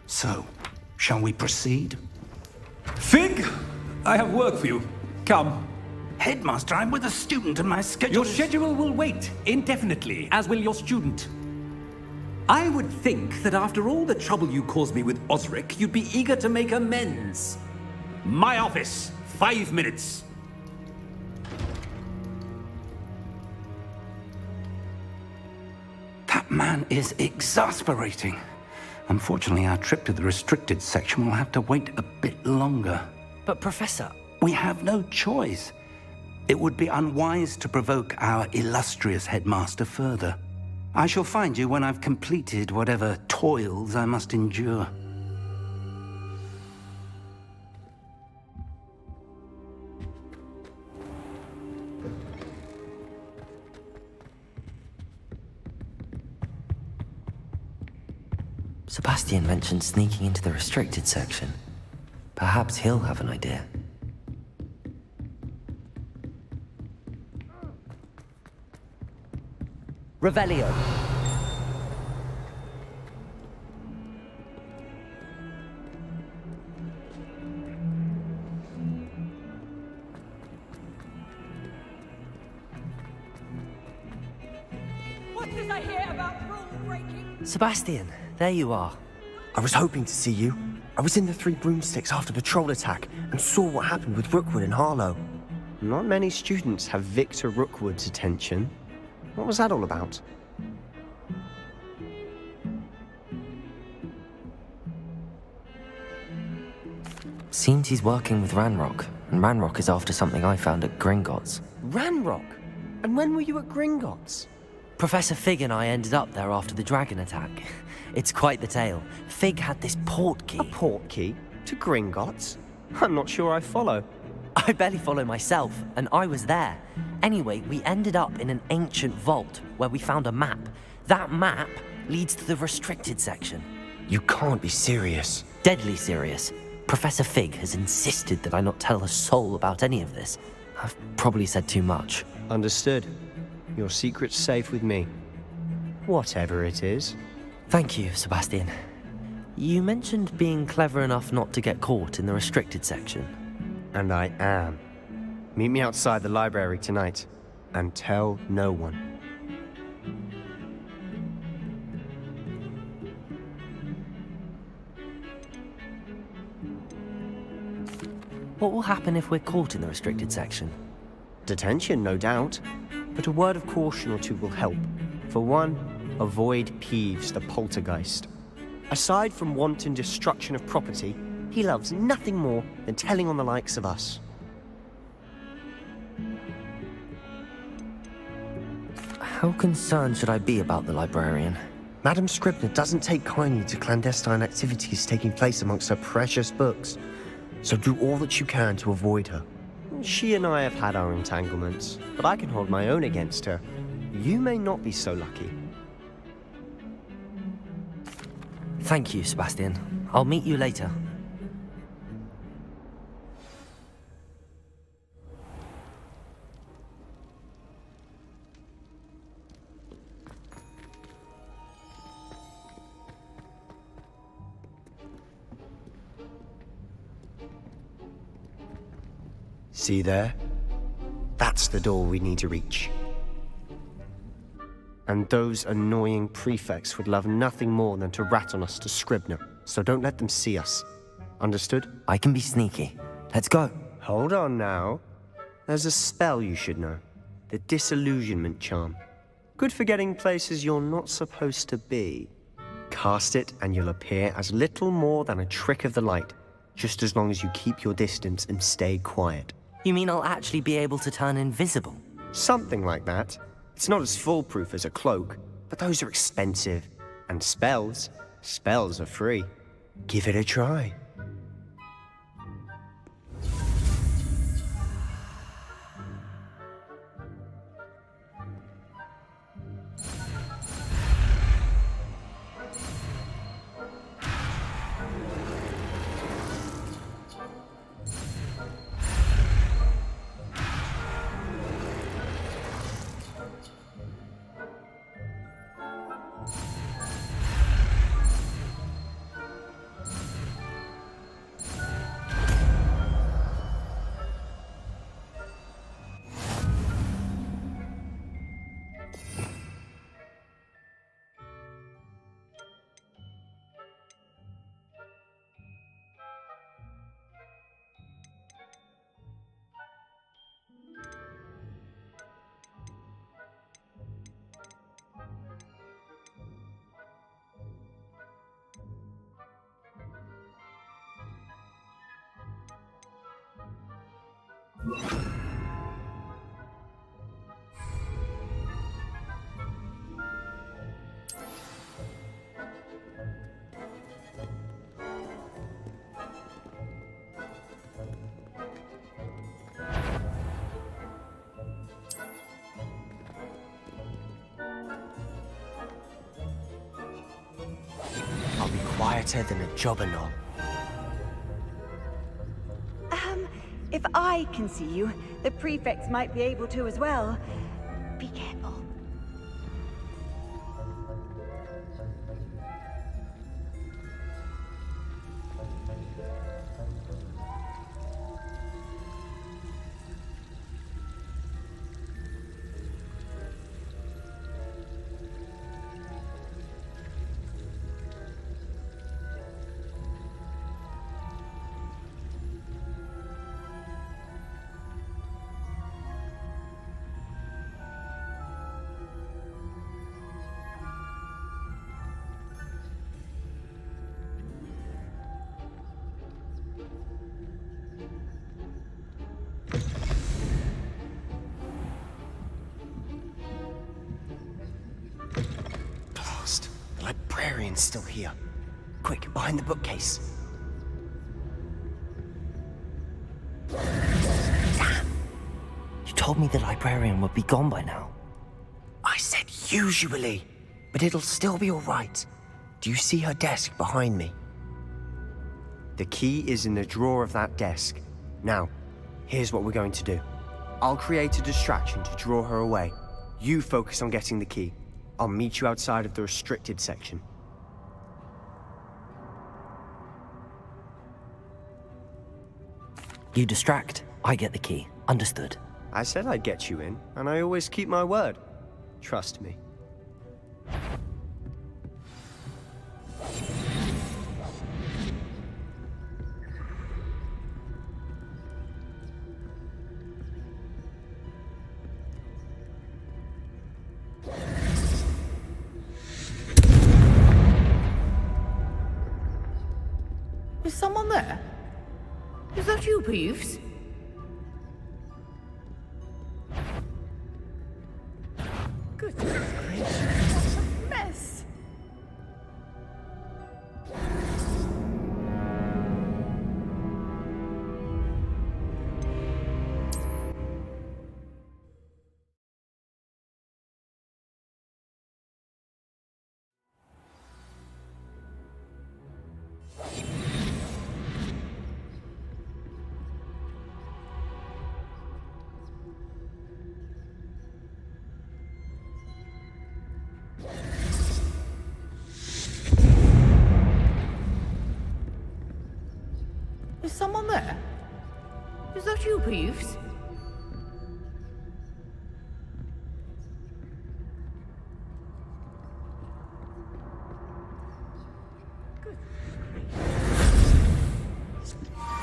So, shall we proceed? Fig! I have work for you. Come. Headmaster, I'm with a student and my schedule Your schedule will wait indefinitely, as will your student. I would think that after all the trouble you caused me with Osric, you'd be eager to make amends. My office, 5 minutes. That man is exasperating. Unfortunately, our trip to the restricted section will have to wait a bit longer. But Professor... We have no choice. It would be unwise to provoke our illustrious headmaster further. I shall find you when I've completed whatever toils I must endure. Sebastian mentioned sneaking into the restricted section. Perhaps he'll have an idea. Revelio. What's this I hear about rule breaking? Sebastian, there you are. I was hoping to see you. I was in the Three Broomsticks after the troll attack and saw what happened with Rookwood and Harlow. Not many students have Victor Rookwood's attention. What was that all about? Seems he's working with Ranrock, and Ranrock is after something I found at Gringotts. Ranrock? And when were you at Gringotts? Professor Fig and I ended up there after the dragon attack. It's quite the tale. Fig had this port key. A port key? To Gringotts? I'm not sure I follow. I barely follow myself, and I was there. Anyway, we ended up in an ancient vault where we found a map. That map leads to the restricted section. You can't be serious. Deadly serious. Professor Fig has insisted that I not tell a soul about any of this. I've probably said too much. Understood. Your secret's safe with me. Whatever it is. Thank you, Sebastian. You mentioned being clever enough not to get caught in the restricted section. And I am. Meet me outside the library tonight, and tell no one. What will happen if we're caught in the restricted section? Detention, no doubt. But a word of caution or two will help. For one, avoid Peeves, the poltergeist. Aside from wanton destruction of property, he loves nothing more than telling on the likes of us. How concerned should I be about the librarian? Madame Scribner doesn't take kindly to clandestine activities taking place amongst her precious books, so do all that you can to avoid her. She and I have had our entanglements, but I can hold my own against her. You may not be so lucky. Thank you, Sebastian. I'll meet you later. See there? That's the door we need to reach. And those annoying prefects would love nothing more than to rat on us to Scribner, so don't let them see us. Understood? I can be sneaky. Let's go. Hold on now. There's a spell you should know. The Disillusionment Charm. Good for getting places you're not supposed to be. Cast it and you'll appear as little more than a trick of the light, just as long as you keep your distance and stay quiet. You mean I'll actually be able to turn invisible? Something like that. It's not as foolproof as a cloak, but those are expensive. And spells are free. Give it a try. better than a jobberknoll. If I can see you, the prefects might be able to as well. Be careful. Blast. The librarian's still here. Quick, behind the bookcase. Damn! You told me the librarian would be gone by now. I said usually, but it'll still be all right. Do you see her desk behind me? The key is in the drawer of that desk. Now, here's what we're going to do. I'll create a distraction to draw her away. You focus on getting the key. I'll meet you outside of the restricted section. You distract, I get the key. Understood. I said I'd get you in, and I always keep my word. Trust me. Is someone there? Is that you, Peeves? Goodness gracious, what a mess! Is someone there? Is that you, Peeves?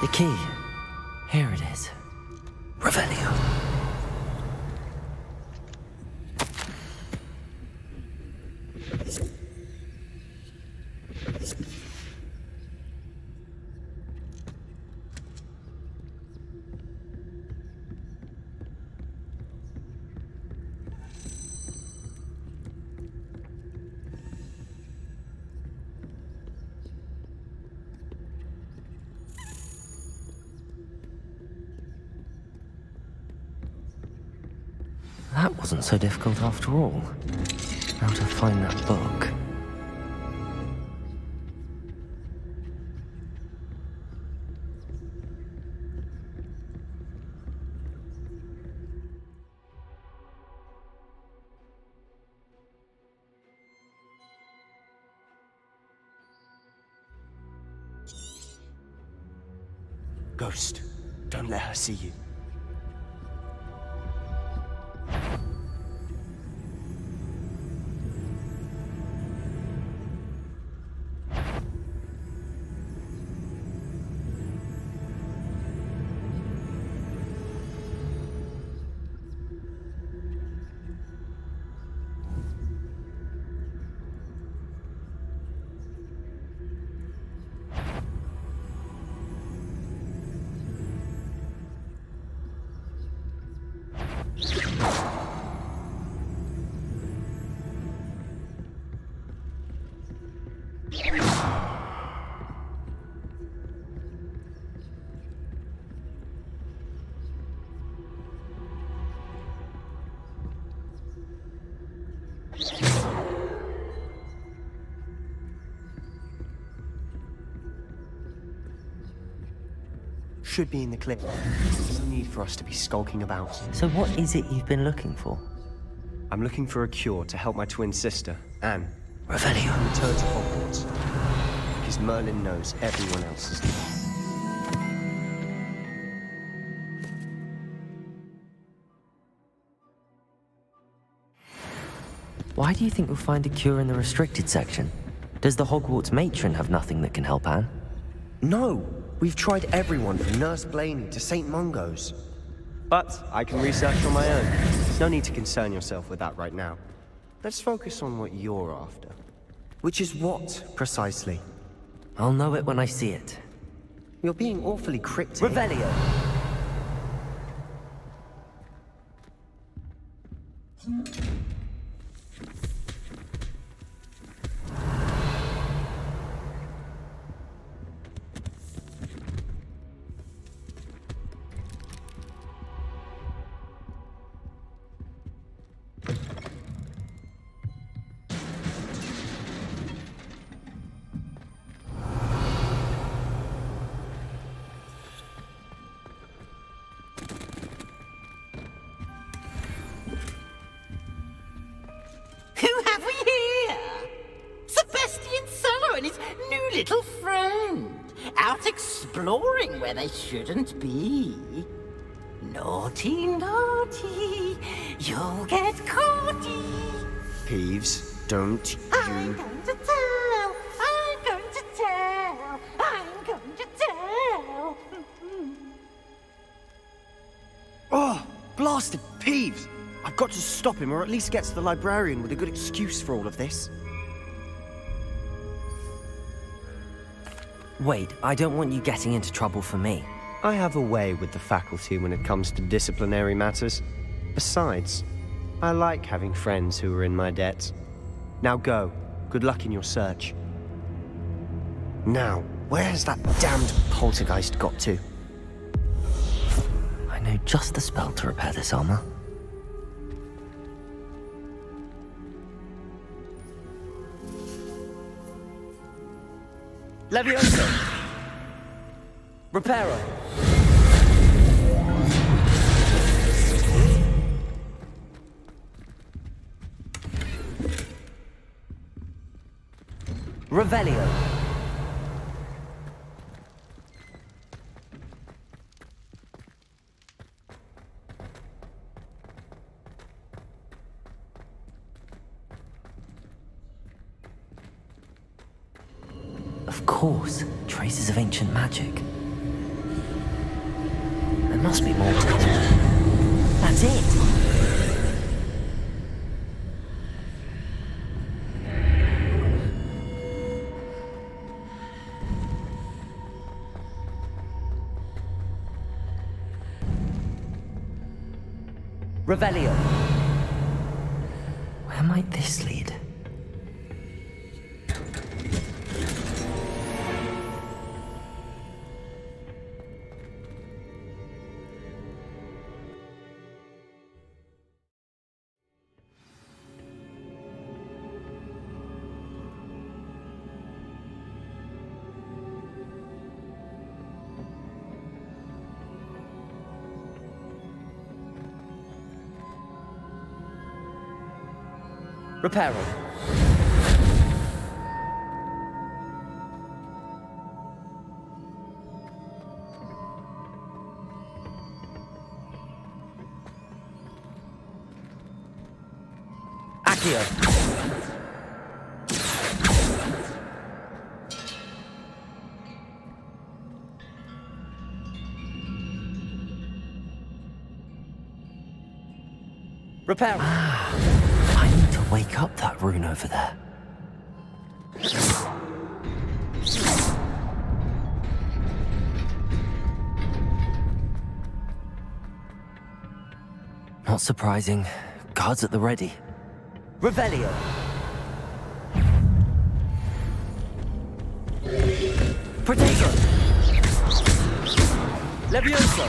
The key. Here it is. Revelio. That wasn't so difficult after all. How to find that book. Ghost, don't let her see you. should be in the clear. There's no need for us to be skulking about. So what is it you've been looking for? I'm looking for a cure to help my twin sister, Anne. Revelio. Return to Hogwarts. Because Merlin knows everyone else is there. Why do you think we'll find a cure in the restricted section? Does the Hogwarts matron have nothing that can help Anne? No! We've tried everyone from Nurse Blaney to St. Mungo's. But I can research on my own. There's no need to concern yourself with that right now. Let's focus on what you're after. Which is what, precisely? I'll know it when I see it. You're being awfully cryptic. Revelio. Who have we here? Sebastian Sallow and his new little friend, out exploring where they shouldn't be. Naughty, naughty, you'll get caughty. Peeves, don't I'm you... going to tell, I'm going to tell, I'm going to tell. Oh, blasted Peeves! I've got to stop him, or at least get to the librarian with a good excuse for all of this. Wait, I don't want you getting into trouble for me. I have a way with the faculty when it comes to disciplinary matters. Besides, I like having friends who are in my debt. Now go. Good luck in your search. Now, where has that damned poltergeist got to? I know just the spell to repair this armor. Levioso! Reparo! Revelio! Of course, traces of ancient magic. There must be more to it. That's it! Revelio! Where might this lead? Reparo. Accio. Reparo. Wake up that rune over there. Not surprising. Guards at the ready. Revelio. Protego. Levioso.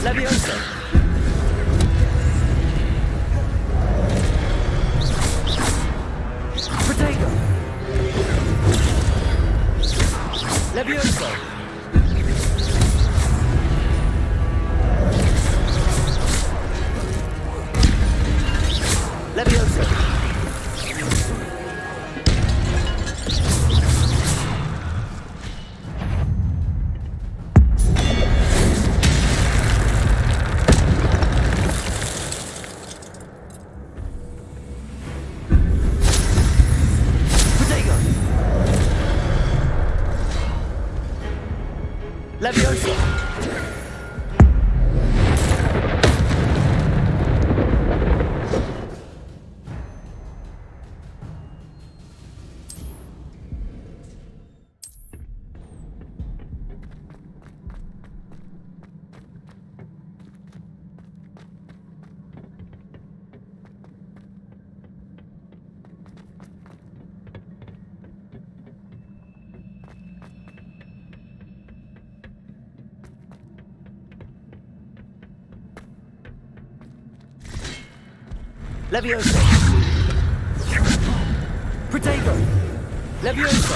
Levioso. Levioso! Levioso! Levioso! Levioso! Protego! Levioso!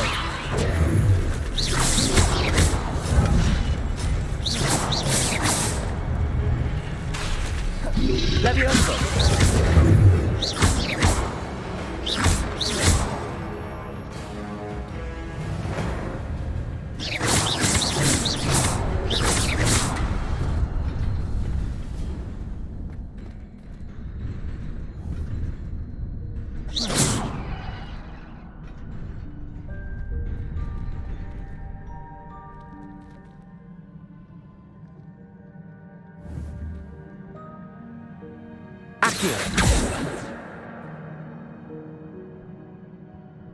Levioso!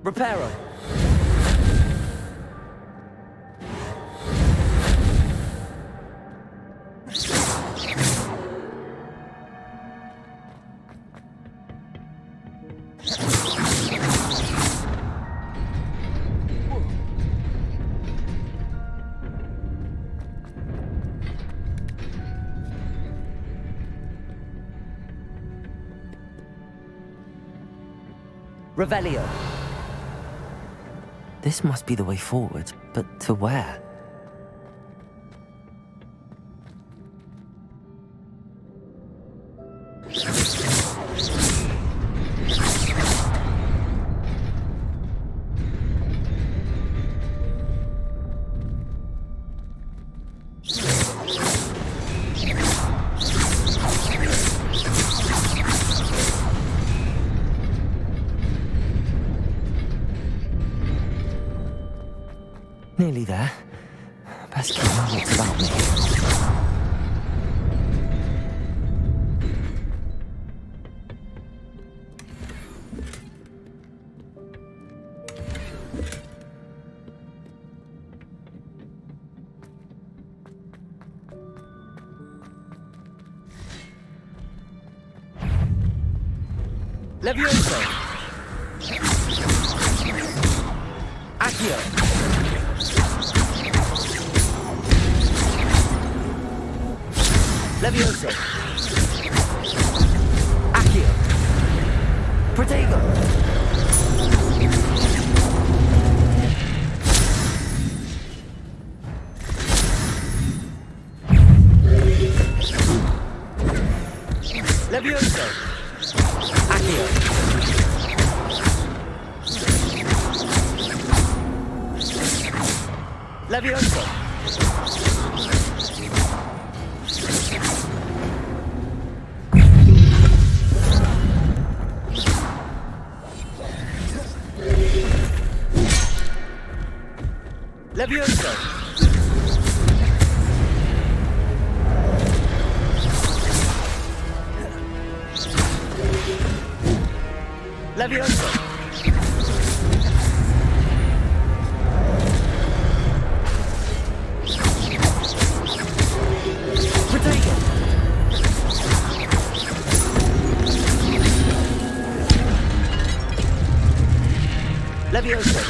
Reparo. Revelio. This must be the way forward, but to where? Nearly there. Best keep my wits about me. Levioso! Accio! Levioso! Accio! Protego! Levioso! Accio! Levioso! Levioso! Levioso! Protego! Levioso!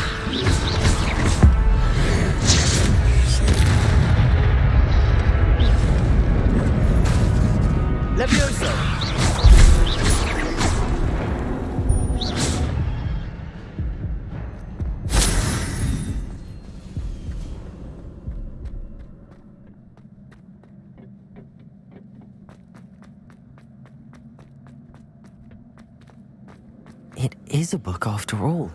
Levioso! is a book after all.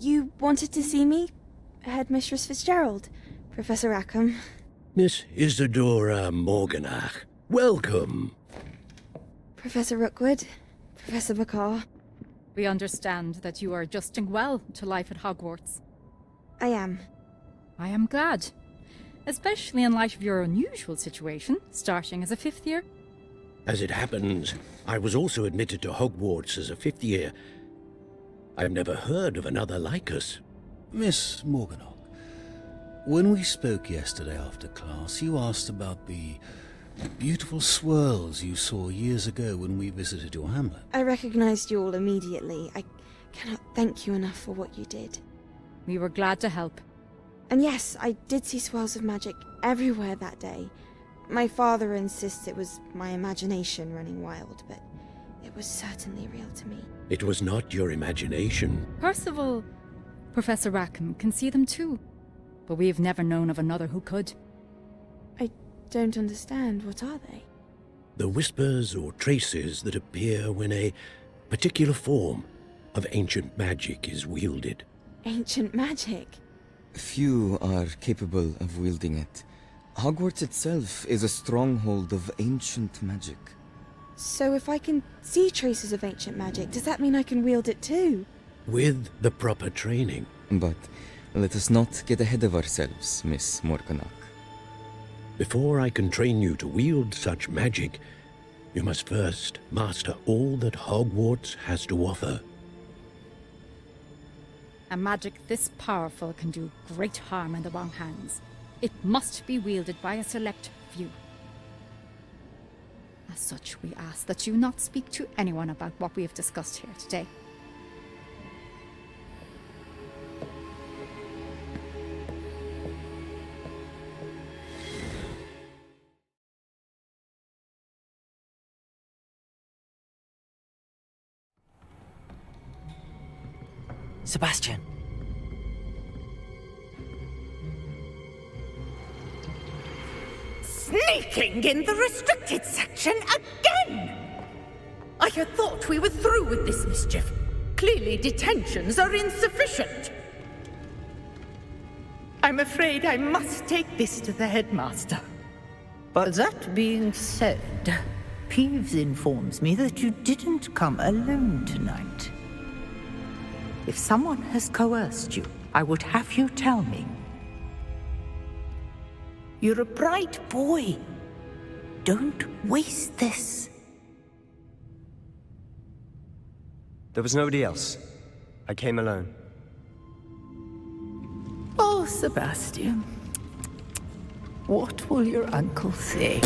You wanted to see me? Headmistress Fitzgerald? Professor Rackham? Miss Isadora Morganach, welcome. Professor Rookwood? Professor McCaw? We understand that you are adjusting well to life at Hogwarts. I am. I am glad. Especially in light of your unusual situation, starting as a 5th year. As it happens, I was also admitted to Hogwarts as a 5th year. I've never heard of another like us. Miss Morganach, when we spoke yesterday after class, you asked about the beautiful swirls you saw years ago when we visited your hamlet. I recognized you all immediately. I cannot thank you enough for what you did. We were glad to help. And yes, I did see swirls of magic everywhere that day. My father insists it was my imagination running wild, but it was certainly real to me. It was not your imagination. Percival, Professor Rackham can see them too, but we have never known of another who could. I don't understand. What are they? The whispers or traces that appear when a particular form of ancient magic is wielded. Ancient magic? Few are capable of wielding it. Hogwarts itself is a stronghold of ancient magic. So if I can see traces of ancient magic, does that mean I can wield it too? With the proper training. But let us not get ahead of ourselves, Miss Morganach. Before I can train you to wield such magic, you must first master all that Hogwarts has to offer. A magic this powerful can do great harm in the wrong hands. It must be wielded by a select few. As such, we ask that you not speak to anyone about what we have discussed here today. Sebastian. Sneaking in the restricted section again! I had thought we were through with this mischief. Clearly detentions are insufficient. I'm afraid I must take this to the headmaster. But that being said, Peeves informs me that you didn't come alone tonight. If someone has coerced you, I would have you tell me. You're a bright boy. Don't waste this. There was nobody else. I came alone. Oh, Sebastian. What will your uncle say?